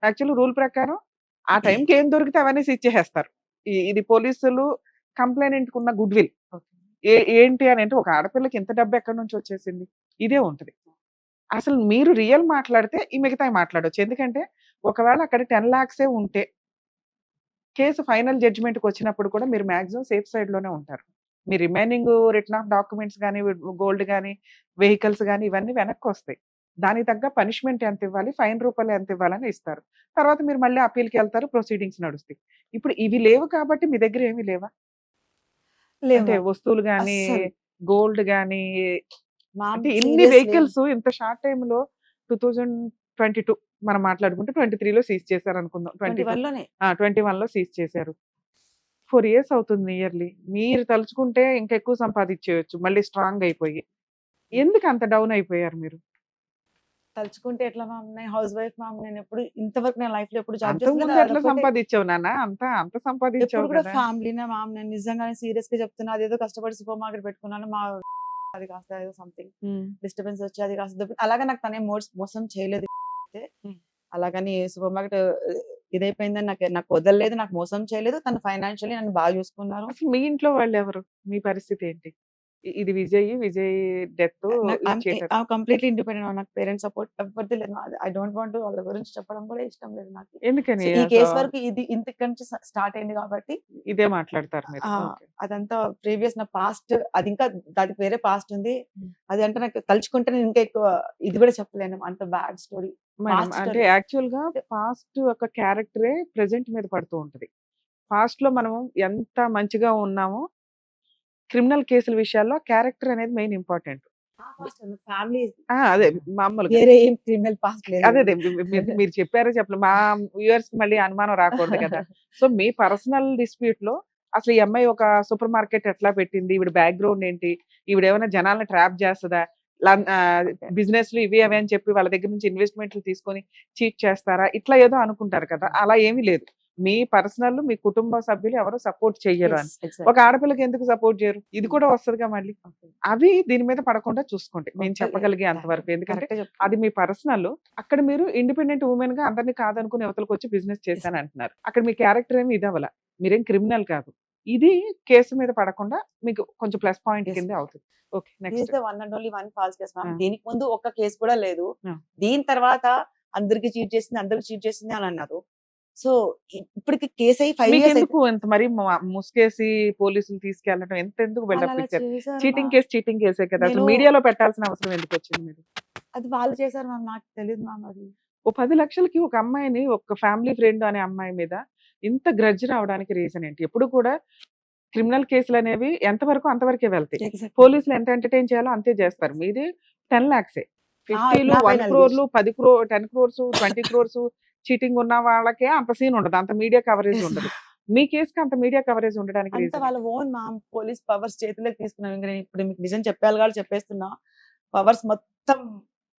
యాక్చువల్ రూల్ ప్రకారం ఆ టైంకి ఏం దొరికితే అవన్నీ సీజ్ చేసేస్తారు. ఇది పోలీసులు కంప్లైంట్ ఉన్న గుడ్ విల్. ఏంటి అని అంటే ఒక ఆడపిల్లకి ఇంత డబ్బు ఎక్కడి నుంచి వచ్చేసింది, ఇదే ఉంటది. అసలు మీరు రియల్ మాట్లాడితే ఈ మిగతాయి మాట్లాడొచ్చు. ఎందుకంటే ఒకవేళ అక్కడ 10 lakhs ఉంటే కేసు ఫైనల్ జడ్జిమెంట్కి వచ్చినప్పుడు కూడా మీరు మాక్సిమం సేఫ్ సైడ్ లోనే ఉంటారు. మీ రిమైనింగ్ రిటర్న్ ఆఫ్ డాక్యుమెంట్స్ కానీ గోల్డ్ కానీ వెహికల్స్ కానీ ఇవన్నీ వెనక్కి వస్తాయి. దానికి తగ్గ పనిష్మెంట్ ఎంత ఇవ్వాలి, ఫైన్ రూపాయలు ఎంత ఇవ్వాలని ఇస్తారు. తర్వాత మీరు మళ్ళీ అప్పీల్కి వెళ్తారు, ప్రొసీడింగ్స్ నడుస్తాయి. ఇప్పుడు ఇవి లేవు కాబట్టి మీ దగ్గర ఏమీ లేవా? అంటే వస్తువులు కానీ గోల్డ్ కానీ అంటే ఇన్ని వెహికల్స్ ఇంత షార్ట్ టైమ్ లో 2022 మనం మాట్లాడుకుంటే 23లో సీజ్ చేశారు అనుకుందాం. 21 లో సీజ్ చేశారు. 4 years అవుతుంది నియర్లీ. మీరు తలుచుకుంటే ఇంకా ఎక్కువ సంపాదించేయచ్చు మళ్ళీ స్ట్రాంగ్ అయిపోయి. ఎందుకు అంత డౌన్ అయిపోయారు మీరు? తలుచుకుంటే ఎట్లా మ్యామ్, నేను హౌస్ వైఫ్ మ్యామ్. నేను ఎప్పుడు ఇంతవరకు నా లైఫ్ లో ఎప్పుడు జాబ్ అంతకుముందు ఎట్లా సంపాదించావు నాన్న? అంత సంపాదించావు కూడా కదా. ఫ్యామిలీనే మ్యామ్. నేను నిజంగానే సీరియస్ గా చెప్తున్నా. అదేదో కష్టపడి సూపర్ మార్కెట్ పెట్టుకున్నాను, మా అది కాస్త ఏదో సంథింగ్ డిస్టర్బెన్స్ వచ్చి అది కాస్త అలాగే నాకు తనే మోసం చేయలేదు. అలాగని సూపర్ మార్కెట్ ఇదైపోయిందని నాకు వదలలేదు, నాకు మోసం చేయలేదు. తను ఫైనాన్షియల్లీ నన్ను బాగా చూసుకున్నారు. అసలు మీ ఇంట్లో వాళ్ళు ఎవరు? మీ పరిస్థితి ఏంటి? ఇది విజయ్ డెత్ కంప్లీట్లీ ఇండిపెండెంట్. నాకు పేరెంట్స్ సపోర్ట్ ఎవరిది లేదు. ఐ డోంట్ వాంట్ వాళ్ళ గురించి చెప్పడం కూడా ఇష్టం లేదు నాకు. ఎందుకని ఈ కేసు వరకు ఇది ఇంత నుంచి స్టార్ట్ అయింది కాబట్టి ఇదే మాట్లాడతారు మీరు. అదంతా ప్రీవియస్ నా పాస్ట్, అది ఇంకా దానికి వేరే పాస్ట్ ఉంది. అది అంటే నాకు తలుచుకుంటే నేను ఇంకా ఎక్కువ ఇది కూడా చెప్పలేను, అంత బ్యాడ్ స్టోరీ. అంటే యాక్చువల్ గా పాస్ట్ ఒక క్యారెక్టరే ప్రెసెంట్ మీద పడుతూ ఉంటది. పాస్ట్ లో మనం ఎంత మంచిగా ఉన్నామో క్రిమినల్ కేసుల విషయాల్లో క్యారెక్టర్ అనేది మెయిన్ ఇంపార్టెంట్. ఫ్యామిలీ అదే మామూలుగా వేరే ఏం క్రిమినల్ పాస్ట్ లేదు. అదే మీరు చెప్పారో చెప్పలేదు, మా వ్యూవర్స్ కి మళ్ళీ అనుమానం రాకూడదు కదా. సో మీ పర్సనల్ డిస్ప్యూట్ లో అసలు ఈ అమ్మాయి ఒక సూపర్ మార్కెట్ ఎట్లా పెట్టింది, ఈవిడ బ్యాక్గ్రౌండ్ ఏంటి, ఈవిడ ఏమైనా జనాలను ట్రాప్ చేస్తుందా, బిజినెస్ లు ఇవి అవి అని చెప్పి వాళ్ళ దగ్గర నుంచి ఇన్వెస్ట్మెంట్లు తీసుకొని చీట్ చేస్తారా, ఇట్లా ఏదో అనుకుంటారు కదా. అలా ఏమీ లేదు. మీ పర్సనల్ మీ కుటుంబ సభ్యులు ఎవరు సపోర్ట్ చెయ్యరు అని. ఒక ఆడపిల్లకి ఎందుకు సపోర్ట్ చేయరు? ఇది కూడా వస్తుందిగా మళ్ళీ. అవి దీని మీద పడకుండా చూసుకోండి నేను చెప్పగలిగే అంతవరకు. ఎందుకంటే అది మీ పర్సనల్. అక్కడ మీరు ఇండిపెండెంట్ ఉమెన్ గా అందరినీ కాదనుకుని యువతలకు వచ్చి బిజినెస్ చేశాను అంటున్నారు. అక్కడ మీ క్యారెక్టర్ ఏమి ఇది అవ్వాల, మీరేం క్రిమినల్ కాదు. ఇది కేసు మీద పడకుండా మీకు కొంచెం ప్లస్ పాయింట్ కింద అవుతుంది. Okay, next. దీనికి ముందు ఒక్క కేసు కూడా లేదు. దీని తర్వాత అందరికి చీట్ చేసింది అని అన్నారు. సో ఇప్పటికి కేసు అయ్యి 5 years ఎందుకు ఎంత మరి ముసుకేసి పోలీసులు తీసుకెళ్ళడం ఎందుకు వెళ్ళిచ్చారు? చీటింగ్ కేసే కదా. అసలు మీడియాలో పెట్టాల్సిన అవసరం ఎందుకు వచ్చింది మీరు? అది వాళ్ళు చేశారు మ్యామ్, నాకు తెలియదు మ్యామ్. అది ఓ 10 లక్షలకి ఒక అమ్మాయిని, ఒక ఫ్యామిలీ ఫ్రెండ్ అనే అమ్మాయి మీద ఇంత గ్రడ్జ్ రావడానికి రీజన్ ఏంటి? ఎప్పుడు కూడా క్రిమినల్ కేసులు అనేవి ఎంతవరకు అంతవరకే వెళ్తాయి. పోలీసులు ఎంత ఎంటర్టైన్ చేయాలో అంతే చేస్తారు. మీది 10 lakhs, 50లు, 1 crore, 10 crore, 10 crores, 20 crores cheating ఉన్న వాళ్ళకే అంత సీన్ ఉండదు, అంత మీడియా కవరేజ్ ఉండదు. మీ కేసుకి అంత మీడియా కవరేజ్ ఉండడానికి వాళ్ళ ఓన్ మ్యామ్ పోలీస్ పవర్స్ చేతిలోకి తీసుకున్నాం. ఇంకా నేను ఇప్పుడు మీకు నిజం చెప్పాలి కాబట్టి చెప్పేస్తున్నా. పవర్స్ మొత్తం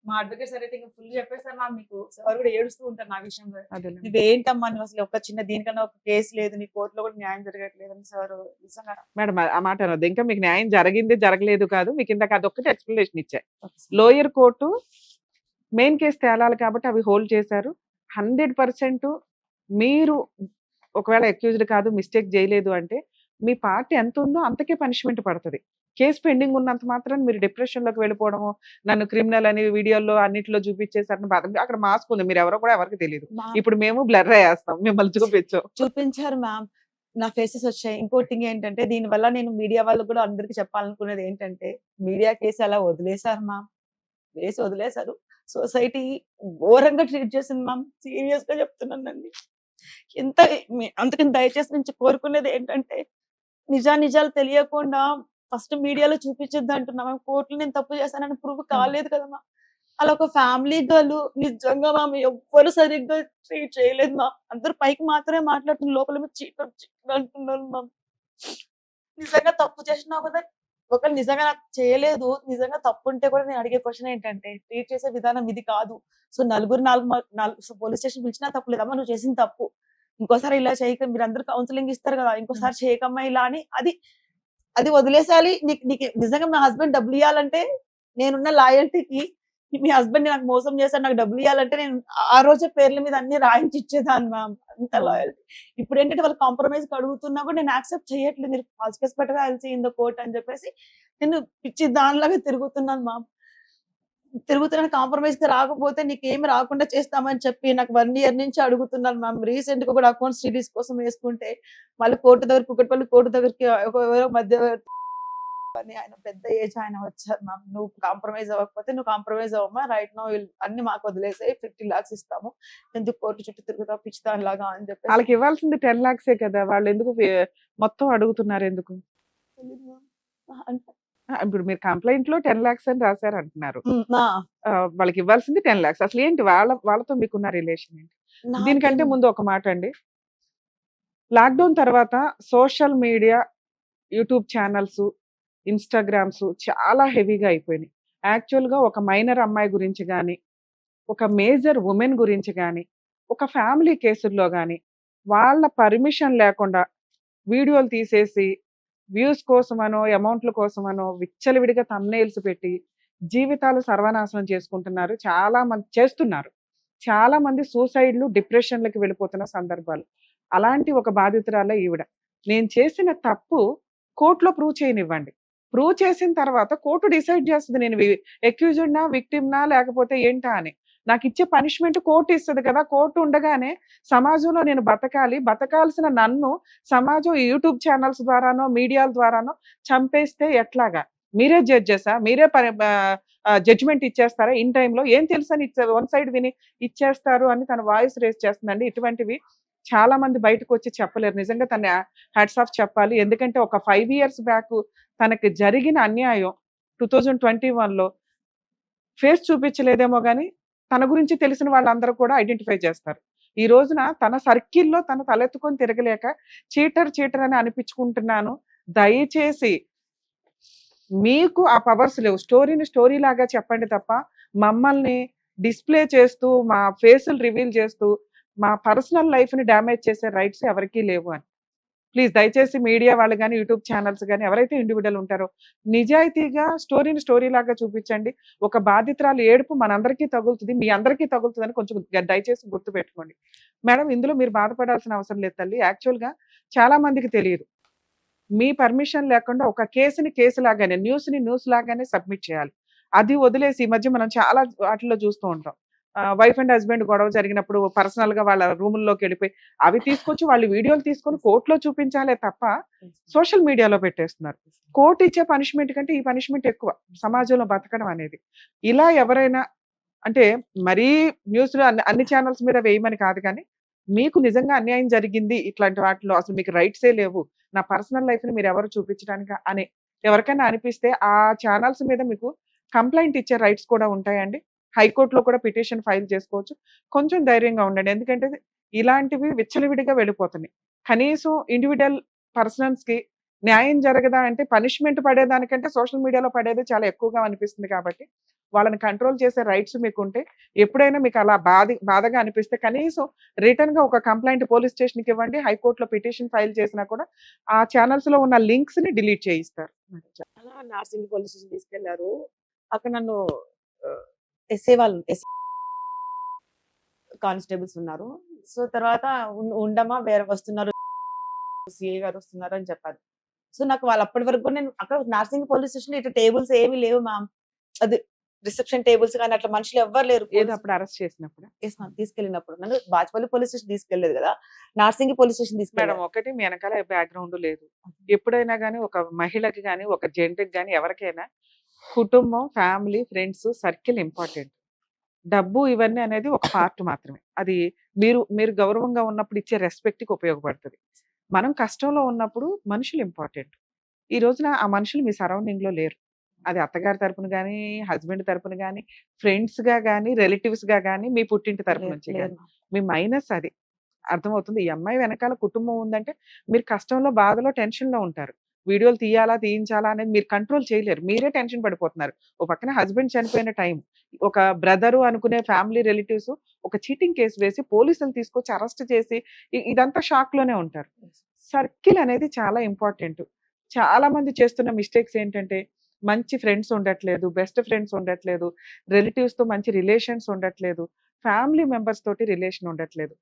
మా అడ్వకేట్స్ అయితే ఇంకా ఫుల్ చెప్పేస్తారు మ్యామ్. మీకు సార్ కూడా ఏడుస్తూ ఉంటారు నా విషయంలో. నువ్వేంటమ్మా నువ్వు అసలు ఒక చిన్న దీనికన్నా ఒక కేసు లేదు, నీ కోర్టులో కూడా న్యాయం జరగట్లేదు అని సార్ నిజంగా. మేడం ఆ మాట అనొద్దు. ఇంకా మీకు న్యాయం జరిగింది జరగలేదు కాదు, మీకు ఇందాక అదొక్కటి ఎక్స్ప్లెనేషన్ ఇచ్చారు. లోయర్ కోర్టు మెయిన్ కేసు తేలాలి కాబట్టి అవి హోల్డ్ చేశారు. 100% మీరు ఒకవేళ అక్యూజ్డ్ కాదు, మిస్టేక్ చేయలేదు అంటే మీ పార్టీ ఎంత ఉందో అంతకే పనిష్మెంట్ పడుతుంది. కేసు పెండింగ్ ఉన్నంత మాత్రం మీరు డిప్రెషన్ లోకి వెళ్ళిపోవడము, నన్ను క్రిమినల్ అని వీడియోలో అన్నిట్లో చూపించేసారని బాధ. అక్కడ మాస్క్ ఉంది, మీరు ఎవరో కూడా ఎవరికి తెలియదు. ఇప్పుడు మేము బ్లర్ అయ్యేస్తాం, మిమ్మల్ని చూపించారు మ్యామ్, నా ఫేసెస్ వచ్చాయి. ఇంకోటి ఏంటంటే దీని వల్ల నేను మీడియా వాళ్ళకు కూడా అందరికి చెప్పాలనుకునేది ఏంటంటే, మీడియా కేసు అలా వదిలేశారు మ్యామ్, వదిలేశారు. సొసైటీ ఘోరంగా ట్రీట్ చేసింది మ్యామ్. సీరియస్ గా చెప్తున్నానండి. అందుకని దయచేసి నుంచి కోరుకునేది ఏంటంటే, నిజాలు తెలియకుండా ఫస్ట్ మీడియాలో చూపించొద్దు అంటున్నా మ్యామ్. కోర్టులో నేను తప్పు చేశానని ప్రూవ్ కాలేదు కదా మ్యామ్. అలా ఒక ఫ్యామిలీ గర్ల్ నిజంగా మ్యామ్ ఎవ్వరు సరిగ్గా ట్రీట్ చేయలేదు మ్యామ్. అందరు పైకి మాత్రమే మాట్లాడుతున్నారు, లోపల చీట్ అంటున్నారు మ్యామ్. నిజంగా తప్పు చేసినావు కదా! ఒకవేళ నిజంగా నాకు చేయలేదు, నిజంగా తప్పు ఉంటే కూడా నేను అడిగే క్వెషన్ ఏంటంటే, ట్రీట్ చేసే విధానం ఇది కాదు. సో, నలుగురు నాలుగు మ నాలుగు సో, పోలీస్ స్టేషన్ పిలిచినా తప్పు లేదు. అమ్మ నువ్వు చేసింది తప్పు. ఇంకోసారి ఇలా చేయక మీరందరూ కౌన్సెలింగ్ ఇస్తారు కదా! ఇంకోసారి చేయకమ్మా ఇలా అని అది వదిలేసేయాలి. నీకు నిజంగా మా హస్బెండ్ డబ్బులియ్యాలంటే నేనున్న లాయల్టీకి మీ హస్బెండ్ నాకు మోసం చేశాడు. నాకు డబ్బులియ్యాలంటే నేను ఆ రోజే పేర్ల మీద అన్ని రాయించి ఇచ్చేదాన్ని మ్యామ్. అంత లాయల్టీ. ఇప్పుడేంటంటే వాళ్ళు కాంప్రమైజ్‌కి అడుగుతున్నా కూడా నేను యాక్సెప్ట్ చేయట్లేదు. మీరు false case better I will see in the court అని చెప్పేసి నేను పిచ్చి దానిలాగా తిరుగుతున్నాను మ్యామ్. తిరుగుతున్నాను కాంప్రమైజ్‌కి రాకపోతే నీకేమి రాకుండా చేస్తామని చెప్పి నాకు 1 ఇయర్ నుంచి అడుగుతున్నారు మ్యామ్. రీసెంట్‌గా కూడా అకౌంట్స్ రిలీజ్ కోసం వేసుకుంటే మళ్ళీ కోర్ట్ దగ్గర కూకట్పల్లి కోర్ట్ దగ్గరికి ఎవరో మధ్యవర్తి అని ఆయన పెద్ద ఏజ్ ఆయన వచ్చారు మ్యామ్. నువ్వు కాంప్రమైజ్ అవ్వకపోతే నువ్వు కాంప్రమైజ్ అవ్వమ్మా. రైట్ నౌ అన్ని మాకు వదిలేసేయి. 50 లాక్స్ ఇస్తాము. ఎందుకు కోర్టు చుట్టూ తిరుగుతావు పిచ్చిదానిలాగా అని చెప్పేసి వాళ్ళకి ఇవ్వాల్సింది 10 lakhs కదా! వాళ్ళు ఎందుకు మొత్తం అడుగుతున్నారు ఎందుకు? తెలీదు మ్యామ్. అంటే ఇప్పుడు మీరు కంప్లెయింట్ లో 10 lakhs అని రాశారు అంటున్నారు. ఆ! వాళ్ళకి ఇవ్వాల్సింది 10 lakhs. అసలు ఏంటి వాళ్ళతో మీకున్న రిలేషన్ ఏంటి? దీనికంటే నాకేం ముందు ఒక మాట అండి. లాక్డౌన్ తర్వాత social media, YouTube channels, Instagrams చాలా హెవీగా అయిపోయినాయి. యాక్చువల్‌గా ఒక మైనర్ అమ్మాయి గురించి గాని, ఒక మేజర్ వుమెన్ గురించి గాని, ఒక ఫ్యామిలీ కేసుల్లో గాని, వాళ్ళ పర్మిషన్ లేకుండా వీడియోలు తీసేసి వ్యూస్ కోసమనో, అమౌంట్‌ల కోసమనో విచ్చలవిడిగా థంబ్‌నెయిల్స్ పెట్టి జీవితాలు సర్వనాశనం చేసుకుంటున్నారు. చాలా మంది చేస్తున్నారు. చాలా మంది సూసైడ్‌లు, డిప్రెషన్‌లకి వెళ్ళిపోతున్న సందర్భాలు. అలాంటి ఒక బాధితురాలే ఈవిడ. నేను చేసిన తప్పు కోర్ట్‌లో ప్రూవ్ చేయనివ్వండి. ప్రూవ్ చేసిన తర్వాత కోర్ట్ డిసైడ్ చేస్తది నేను అక్యూజ్డ్‌నా, విక్టిమ్‌నా లేకపోతే ఏంటా అని. నాకిచ్చే పనిష్మెంట్ కోర్ట్ ఇస్తది కదా! కోర్ట్ ఉండగానే సమాజంలో నేను బతకాలి. బతకాల్సిన నన్ను సమాజం యూట్యూబ్ ఛానల్స్ ద్వారానో, మీడియాల ద్వారానో చంపేస్తే ఎట్లాగా? మీరే జడ్జెసా? మీరే జడ్జ్‌మెంట్ ఇచ్చేస్తారా ఇన్ టైమ్‌లో? ఏం తెలుసని వన్ సైడ్ విని ఇచ్చేస్తారు అని తన వాయిస్ రేజ్ చేస్తుందండి. ఇటువంటివి చాలా మంది బయటకొచ్చి చెప్పలేరు. నిజంగా తన హ్యాట్స్ ఆఫ్ చెప్పాలి. ఎందుకంటే ఒక 5 ఇయర్స్ బ్యాక్ తనకి జరిగిన అన్యాయం 2021లో ఫేస్ చూపించలేదేమో గాని, తన గురించి తెలిసిన వాళ్ళందరూ కూడా ఐడెంటిఫై చేస్తారు. ఈ రోజున తన సర్కిల్‌లో తను తలెత్తుకొని తిరగలేక చీటర్ అని అనిపించుకుంటున్నాను. దయచేసి మీకు ఆ పవర్స్ లేవు. స్టోరీని స్టోరీ లాగా చెప్పండి తప్ప, మమ్మల్ని డిస్‌ప్లే చేస్తూ, మా ఫేసులు రివీల్ చేస్తూ, మా పర్సనల్ లైఫ్‌ని డ్యామేజ్ చేసే రైట్స్ ఎవరికీ లేవు అని. ప్లీజ్ దయచేసి మీడియా వాళ్ళు గాని, యూట్యూబ్ ఛానల్స్ గాని ఎవరైతే ఇండివిడ్యువల్ ఉంటారో, నిజాయితీగా స్టోరీని స్టోరీ లాగా చూపించండి. ఒక బాధితురాలు ఏడుపు మనందరికీ తగులుతది. మీ అందరికీ తగులుతదని కొంచెం దయచేసి గుర్తుపెట్టుకోండి. మేడం ఇందులో మీరు బాధపడాల్సిన అవసరం లేదు తల్లి. యాక్చువల్‌గా చాలా మందికి తెలీదు. మీ పర్మిషన్ లేకుండా ఒక కేసుని కేసు లాగానే, న్యూస్‌ని న్యూస్ లాగానే సబ్మిట్ చేయాలి. అది వదిలేసి ఈ మధ్య మనం చాలా వాటిల్లో చూస్తూ ఉంటాం. వైఫ్ అండ్ హస్బెండ్ గొడవ జరిగినప్పుడు పర్సనల్‌గా వాళ్ళ రూముల్లోకెళ్ళిపోయి అవి తీసుకొచ్చి వాళ్ళు వీడియోలు తీసుకొని కోర్ట్‌లో చూపించాలే తప్ప సోషల్ మీడియాలో పెట్టేస్తున్నారు. కోర్ట్ ఇచ్చే పనిష్మెంట్ కంటే ఈ పనిష్మెంట్ ఎక్కువ సమాజంలో బతకడం అనేది. ఇలా ఎవరైనా అంటే మరీ న్యూస్‌లో అన్ని ఛానల్స్ మీద వేయమని కాదు కానీ, మీకు నిజంగా అన్యాయం జరిగింది ఇట్లాంటి వాటిలో అసలు మీకు రైట్సే లేవు. నా పర్సనల్ లైఫ్‌ని మీరెవరు చూపించడానికి అని ఎవరికైనా అనిపిస్తే ఆ ఛానల్స్ మీద మీకు కంప్లెయింట్ ఇచ్చే రైట్స్ కూడా ఉంటాయండి. హైకోర్ట్‌లో కూడా పిటిషన్ ఫైల్ చేసుకోవచ్చు. కొంచెం ధైర్యంగా ఉండండి. ఎందుకంటే ఇలాంటివి విచ్చలవిడిగా వెళ్ళిపోతున్నాయి. కనీసం ఇండివిడ్యువల్ పర్సన్స్‌కి న్యాయం జరగదా అంటే పనిష్మెంట్ పడేదానికంటే సోషల్ మీడియాలో పడేదే చాలా ఎక్కువగా అనిపిస్తుంది కాబట్టి, వాళ్ళని కంట్రోల్ చేసే రైట్స్ మీకుంటే ఎప్పుడైనా మీకు అలా బాధగా అనిపిస్తే కనీసం రిటర్న్‌గా ఒక కంప్లెయింట్ పోలీస్ స్టేషన్‌కి ఇవ్వండి. హైకోర్ట్‌లో పిటిషన్ ఫైల్ చేసినా కూడా ఆ ఛానల్స్‌లో ఉన్న లింక్స్‌ని డిలీట్ చేయిస్తారు. అలా నార్సింగ్ పోలీస్ స్టేషన్ తీసుకెళ్లారు. అక్కడ నన్ను ఎస్ఐ వాళ్ళు కానిస్టేబుల్స్ ఉన్నారు. సో తర్వాత ఉండమా వేరే వస్తున్నారు. సీఐ గారు వస్తున్నారు అని చెప్పారు. సో నాకు వాళ్ళు అప్పటి వరకు కూడా నేను అక్కడ నార్సింగ్ పోలీస్ స్టేషన్‌లో ఇట్లా టేబుల్స్ ఏమి లేవు మ్యామ్. అది రిసెప్షన్ టేబుల్స్ గాని అట్లా మనుషులు ఎవ్వరు లేరు. ఏదో అప్పుడు అరెస్ట్ చేసినప్పుడు. Yes ma'am. తీసుకెళ్ళినప్పుడు నన్ను బాచ్పల్లి పోలీస్ స్టేషన్ తీసుకెళ్ళలేదు కదా! నార్సింగి పోలీస్ స్టేషన్ మేడం తీసుకెళ్ళారు. ఒకటి మీ వెనకాల బ్యాక్‌గ్రౌండ్ లేదు. ఎప్పుడైనా గాని ఒక మహిళకి గాని, ఒక జెంట్‌కి గాని ఎవరికైనా కుటుంబం, ఫ్యామిలీ, ఫ్రెండ్స్, సర్కిల్ ఇంపార్టెంట్. డబ్బు ఇవన్నీ అనేది ఒక పార్ట్ మాత్రమే. అది మీరు గౌరవంగా ఉన్నప్పుడు ఇచ్చే రెస్పెక్ట్‌కి ఉపయోగపడుతది. మనం కష్టంలో ఉన్నప్పుడు మనుషులు ఇంపార్టెంట్. ఈ రోజున ఆ మనుషులు మీ సరౌండింగ్‌లో లేరు. అది అత్తగారి తరపున గాని, హస్బెండ్ తరపున గాని, ఫ్రెండ్స్‌గా గాని, రిలేటివ్స్‌గా గాని, మీ పుట్టింటి తరపు లేరు నుంచి లేరు గాని. మ్యామ్. మీ మైనస్ అది. అర్థమవుతుంది. ఈ అమ్మాయి వెనకాల కుటుంబం ఉందంటే మీరు కష్టంలో, బాధలో, టెన్షన్‌లో ఉంటారు. వీడియోలు తీయాలా తీయించాలా అనేది మీరు కంట్రోల్ చేయలేరు, మీరే టెన్షన్ పడిపోతున్నారు. ఓ పక్కన హస్బెండ్ చనిపోయిన టైం, ఒక బ్రదరు అనుకునే ఫ్యామిలీ రిలేటివ్స్ ఒక చీటింగ్ కేసు వేసి పోలీసులు తీసుకొచ్చి అరెస్ట్ చేసి ఇదంతా షాక్ లోనే ఉంటారు. సర్కిల్ అనేది చాలా ఇంపార్టెంట్. చాలా మంది చేస్తున్న మిస్టేక్స్ ఏంటంటే మంచి ఫ్రెండ్స్ ఉండట్లేదు, బెస్ట్ ఫ్రెండ్స్ ఉండట్లేదు, రిలేటివ్స్ తో మంచి రిలేషన్స్ ఉండట్లేదు, ఫ్యామిలీ మెంబర్స్ తోటి రిలేషన్ ఉండట్లేదు.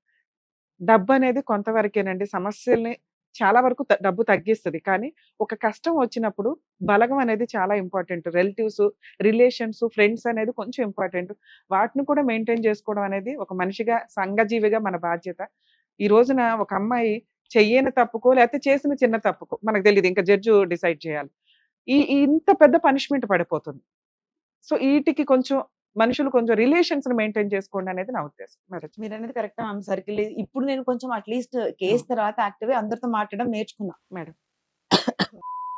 డబ్బు అనేది కొంతవరకేనండి సమస్యల్ని చాలా వరకు డబ్బు తగ్గిస్తది. కానీ ఒక కష్టం వచ్చినప్పుడు బలగం అనేది చాలా ఇంపార్టెంట్. రిలేటివ్స్, రిలేషన్స్, ఫ్రెండ్స్ అనేది కొంచెం ఇంపార్టెంట్. వాటిని కూడా మెయింటైన్ చేసుకోవడం అనేది ఒక మనిషిగా, సంఘజీవిగా మన బాధ్యత. ఈ రోజున ఒక అమ్మాయి చెయ్యని తప్పుకో లేకపోతే చేసిన చిన్న తప్పుకో మనకు తెలీదు. ఇంకా జడ్జి డిసైడ్ చేయాలి. ఈ ఇంత పెద్ద పనిష్మెంట్ పడిపోతుంది. సో ఈటికి కొంచెం మనుషులు కొంచెం రిలేషన్స్ మెయింటైన్ చేసుకోండి అనేది నా ఉద్దేశం. మ్యారేజ్ మీరు అనేది కరెక్ట్ మ్యామ్. సర్కిల్ ఇప్పుడు నేను కొంచెం అట్లీస్ట్ కేసు తర్వాత యాక్టివ్ అందరితో మాట్లాడడం నేర్చుకున్నా మేడం.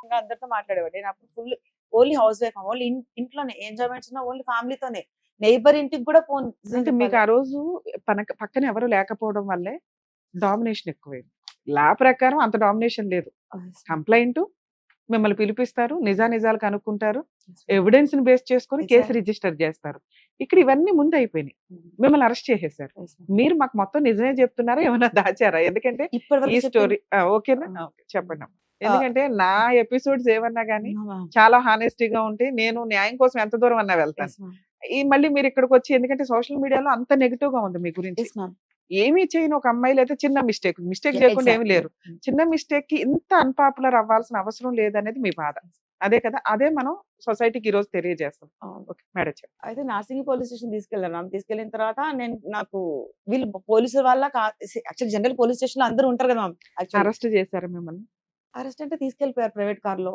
ఇంకా అందరితో మాట్లాడేవాడు. నేను అప్పుడు full only house wife, only ఇంట్లోనే ఎంజాయ్మెంట్స్ ఉన్నా ఓన్లీ ఫ్యామిలీతోనే. నైబర్ ఇంటికి కూడా ఫోన్. అంటే మీకు ఆ రోజు పక్కన ఎవరు లేకపోవడం వల్లే డామినేషన్ ఎక్కువైంది. లా ప్రకారం అంత డామినేషన్ లేదు. కంప్లైంట్ మిమ్మల్ని పిలిపిస్తారు, నిజాలు కనుక్కుంటారు, ఎవిడెన్స్ ని బేస్ చేసుకొని కేసు రిజిస్టర్ చేస్తారు. ఇక్కడ ఇవన్నీ ముందు అయిపోయినాయి, మిమ్మల్ని అరెస్ట్ చేసేసారు. మీరు మాకు మొత్తం నిజమే చెప్తున్నారా, ఏమైనా దాచారా? ఎందుకంటే ఈ స్టోరీ ఓకేనా? చెప్పండి. ఎందుకంటే నా ఎపిసోడ్స్ ఏమన్నా గానీ చాలా హానెస్టీగా ఉంటే నేను న్యాయం కోసం ఎంత దూరం అన్నా వెళ్తాను. మళ్ళీ మీరు ఇక్కడికి వచ్చి, ఎందుకంటే సోషల్ మీడియాలో అంత నెగిటివ్ గా ఉంది మీ గురించి. ఏమీ చేయని ఒక అమ్మాయి అయితే చిన్న మిస్టేక్ చేయకుండా ఏమి లేరు. చిన్న మిస్టేక్ కి ఇంత అన్పాపులర్ అవ్వాల్సిన అవసరం లేదనేది మీ బాధ. అదే కదా, అదే మనం సొసైటీకి ఈ రోజు తెలియజేస్తాం. Okay madam. అయితే నార్సింగి పోలీస్ స్టేషన్ తీసుకెళ్ళాను. తీసుకెళ్ళిన తర్వాత నాకు వీళ్ళు పోలీసుల వల్ల యాక్చువల్ జనరల్ పోలీస్ స్టేషన్ లో అందరూ ఉంటారు కదా. అరెస్ట్ చేశారా మిమ్మల్ని? అరెస్ట్ అంటే తీసుకెళ్లిపోయారు ప్రైవేట్ కార్ లో.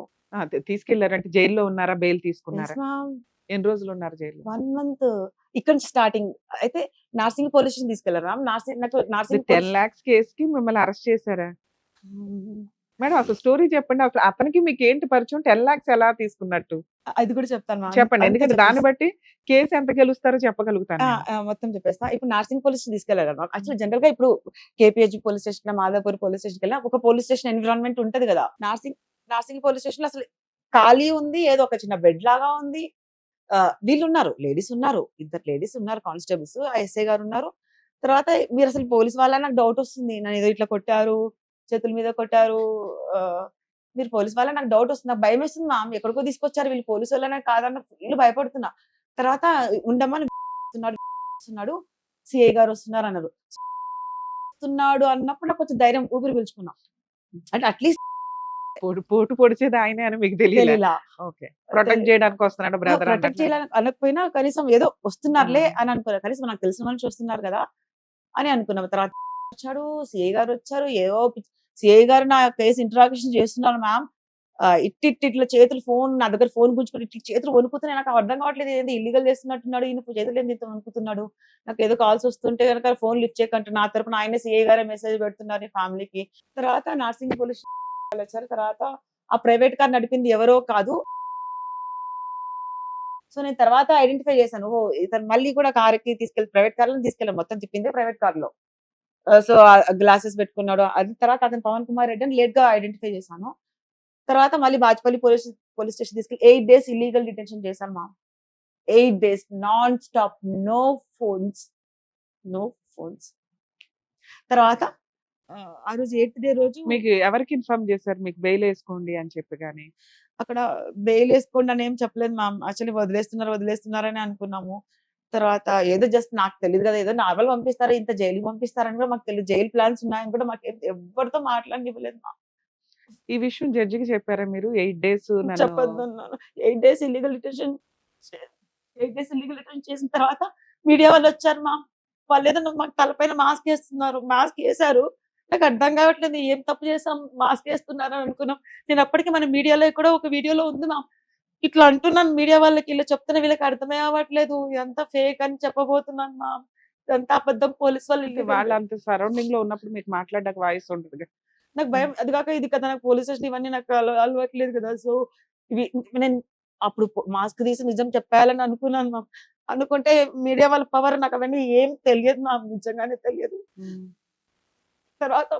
తీసుకెళ్లారంటే జైల్లో ఉన్నారా, బెయిల్ తీసుకున్నారా? ఎన్ని రోజులు ఉన్నారు జైల్లో? 1 month. ఇక్కడ స్టార్టింగ్ అయితే నార్సింగి పోలీస్ స్టేషన్ తీసుకెళ్లారు. నార్సింగి 10 lakhs కేసుకి మిమ్మల్ని అరెస్ట్ చేశారా మేడం? అసలు స్టోరీ చెప్పండి. అసలు అతనికి మీకు ఏంటి పరిచయం? 10 lakhs ఎలా తీసుకున్నట్టు అది కూడా చెప్తాను. చెప్పండి, ఎందుకంటే దాన్ని బట్టి కేసు ఎంత గెలుస్తారో చెప్పగలుగుతాను. మొత్తం చెప్పేస్తా. ఇప్పుడు నార్సింగ్ పోలీస్ స్టేషన్ తీసుకెళ్లారు. యాక్చువల్ జనరల్ గా ఇప్పుడు KPH police station, Madhapur police station వెళ్ళినా ఒక పోలీస్ స్టేషన్ ఎన్విరాన్మెంట్ ఉంటది కదా. నార్సింగ్ పోలీస్ స్టేషన్ లో అసలు ఖాళీ ఉంది, ఏదో ఒక చిన్న బెడ్ లాగా ఉంది. వీళ్ళు ఉన్నారు, లేడీస్ ఉన్నారు, 2 లేడీస్ ఉన్నారు, కానిస్టేబుల్స్, ఎస్ఐ గారు ఉన్నారు. తర్వాత మీరు అసలు పోలీస్ వాళ్ళ నాకు డౌట్ వస్తుంది. నన్ను ఏదో ఇట్లా కొట్టారు, చేతుల మీద కొట్టారు, మీరు పోలీస్ వాళ్ళ నాకు డౌట్ వస్తుంది. నాకు భయం వేస్తుంది. మా ఎక్కడికో తీసుకొచ్చారు వీళ్ళు పోలీసు వాళ్ళనే కాదన్న ఫుల్ భయపడుతున్నా. తర్వాత ఉండమని సిఐ గారు వస్తున్నారు అన్నారు. వస్తున్నాడు అన్నప్పుడు నాకు కొంచెం ధైర్యం, ఊపిరి పీల్చుకున్నా. అంటే అట్లీస్ట్ పోటు పొడిచేది ఆయనే అని మీకు తెలియదు. ప్రొటెక్ట్ చేయడానికి వస్తున్నాడు బ్రదర్ ప్రొటెక్ట్ చేయాలని అనకపోయినా కనీసం ఏదో వస్తున్నారులే అని అనుకున్నా. కనీసం నాకు తెలిసిన మనిషి వస్తున్నారు కదా అని అనుకున్నాం. తర్వాత వచ్చాడు, సిఐ గారు వచ్చారు. ఏదో సిఐ గారు నా కేసు ఇంటరాక్షన్ చేస్తున్నారు. మ్యామ్ ఇట్లా చేతులు ఫోన్ నా దగ్గర ఫోన్ గుంజుకొని చేతులు వణుకుతున్నాయి. నాకు అర్థం కావట్లేదు, ఏంది ఇల్లీగల్ చేస్తున్నట్టున్నాడు ఈయన, చేతులు ఏంది వణుకుతున్నాడు. నాకు ఏదో కాల్స్ వస్తుంటే కనుక ఫోన్ లిఫ్ట్ చేయకంటే నా తరపున ఆయన సిఐ గారే మెసేజ్ పెడుతున్నారు ఫ్యామిలీకి. తర్వాత నార్సింగ్ పోలీస్ వచ్చారు. తర్వాత ఆ ప్రైవేట్ కార్ నడిపింది ఎవరో కాదు. సో నేను తర్వాత ఐడెంటిఫై చేశాను, ఓ ఇతను మళ్ళీ కూడా కార్కి తీసుకెళ్ళి ప్రైవేట్ కార్లో తీసుకెళ్ళాను. మొత్తం తిప్పిందే ప్రైవేట్ కార్ లో. సో గ్లాసెస్ పెట్టుకున్నాడు. అది తర్వాత అతను పవన్ కుమార్ రెడ్డి అని లేట్ గా ఐడెంటిఫై చేశాను. తర్వాత మళ్ళీ బాజ్పల్లి పోలీస్ స్టేషన్ తీసుకెళ్ళి 8 days ఇల్లీగల్ డిటెన్షన్ చేశాం మా. 8 days non stop, no phones. తర్వాత ఆ రోజు 8th day రోజు మీకు ఎవరికి ఇన్ఫార్మ్ చేశారు మీకు బెయిల్ వేసుకోండి అని చెప్పి? కానీ అక్కడ బెయిల్ వేసుకోండి అని ఏం చెప్పలేదు మ్యామ్. యాక్చువల్లీ వదిలేస్తున్నారని అనుకున్నాము. తర్వాత ఏదో జస్ట్ నాకు తెలియదు కదా, ఏదో నార్మల్ పంపిస్తారు, ఇంత జైలు పంపిస్తారని కూడా మాకు తెలియదు. జైలు ప్లాన్స్ ఉన్నాయని కూడా మాకు ఎవరితో మాట్లాడనివ్వలేదు మా. ఈ విషయం జడ్జికి చెప్పారా మీరు? 8 days చెప్పొద్దు అన్నాను. 8 days ఇల్లీగల్ డిటెన్షన్ చేసిన తర్వాత మీడియా వాళ్ళు వచ్చారు మా. వాళ్ళు ఏదో మాకు తలపైన మాస్క్ వేశారు. నాకు అర్థం కావట్లేదు, ఏం తప్పు చేసాం మాస్క్ వేస్తున్నారు అని అనుకున్నాం. నేను అప్పటికి మన మీడియాలో కూడా ఒక వీడియోలో ఉంది మా. ఇట్లా అంటున్నాను మీడియా వాళ్ళకి, ఇలా చెప్తున్నా వీళ్ళకి అర్థమే అవ్వట్లేదు, ఇదంతా ఫేక్ అని చెప్పబోతున్నాను మా. ఇదంతా అబద్ధం, పోలీస్ వాళ్ళు అంత సరౌండింగ్ లో ఉన్నప్పుడు మీకు మాట్లాడడానికి వాయిస్ ఉంటుంది. నాకు భయం. అది కాక ఇది కదా నాకు పోలీస్ స్టేషన్ ఇవన్నీ నాకు అలవాట్లేదు కదా. సో ఇవి నేను అప్పుడు మాస్క్ తీసి నిజం చెప్పాలని అనుకున్నాను మా. అనుకుంటే మీడియా వాళ్ళ పవర్ నాకు అవన్నీ ఏం తెలియదు మా, నిజంగానే తెలియదు. తర్వాత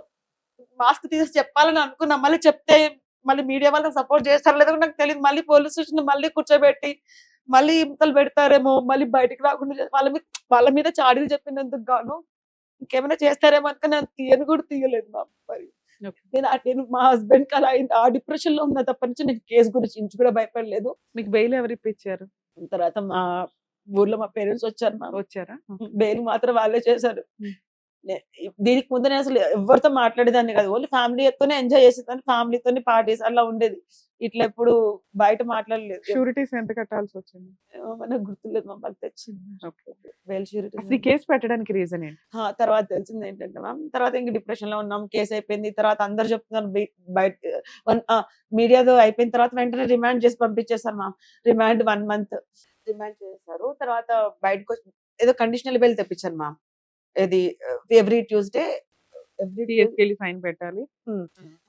మాస్క్ తీసి చెప్పాలని అనుకున్నా, మళ్ళీ చెప్తే మళ్ళీ మీడియా వాళ్ళకి సపోర్ట్ చేస్తారో లేదో నాకు తెలియదు. మళ్ళీ పోలీస్ స్టేషన్ మళ్ళీ కూర్చోబెట్టి మళ్ళీ హింసలు పెడతారేమో, మళ్ళీ బయటికి రాకుండా వాళ్ళ మీద చాడీలు చెప్పినందుకు గాను ఇంకేమైనా చేస్తారేమో అనుకుని నేను తీయను కూడా తీయలేదు మా మరి. నేను మా హస్బెండ్ కి అలా అయింది. ఆ డిప్రెషన్ లో ఉన్నా తప్ప నుంచి నేను కేసు గురించి ఇంచు కూడా భయపడలేదు. మీకు బెయిల్ ఎవరు ఇప్పించారు? తర్వాత మా ఊర్లో మా పేరెంట్స్ వచ్చారు. వచ్చారా? బెయిల్ మాత్రం వాళ్ళే చేశారు. ఉమ్. దీనికి ముందు నేను అసలు ఎవరితో మాట్లాడేదాన్ని కాదు. ఓన్లీ ఫ్యామిలీతోనే ఎంజాయ్ చేసేదాన్ని, ఫ్యామిలీతోనే పార్టీస్ అలా ఉండేది. ఇట్లా ఎప్పుడు బయట మాట్లాడలేదు. షూరిటీస్ ఎంత కట్టాల్సి వచ్చింది? నాకు గుర్తులేదు, మా అమ్మకి తెచ్చింది బెయిల్ షూరిటీ. అసలు ఈ కేసు పెట్టడానికి రీజన్ ఏంటి? తర్వాత తెలిసింది ఏంటంటే మ్యామ్, తర్వాత ఇంక డిప్రెషన్ లో ఉన్నాం, కేసు అయిపోయింది. తర్వాత అందరు చెప్తున్నారు బయట మీడియాలో అయిపోయిన తర్వాత వెంటనే రిమాండ్ చేసి పంపించేశారు మ్యామ్. రిమాండ్ 1 month రిమాండ్ చేశారు. తర్వాత బయటకు వచ్చి ఏదో కండిషనల్ బెయిల్ తెప్పించారు మ్యామ్. ఇది ఎవ్రీ ట్యూస్డే వెళ్ళి ఫైన్ పెట్టాలి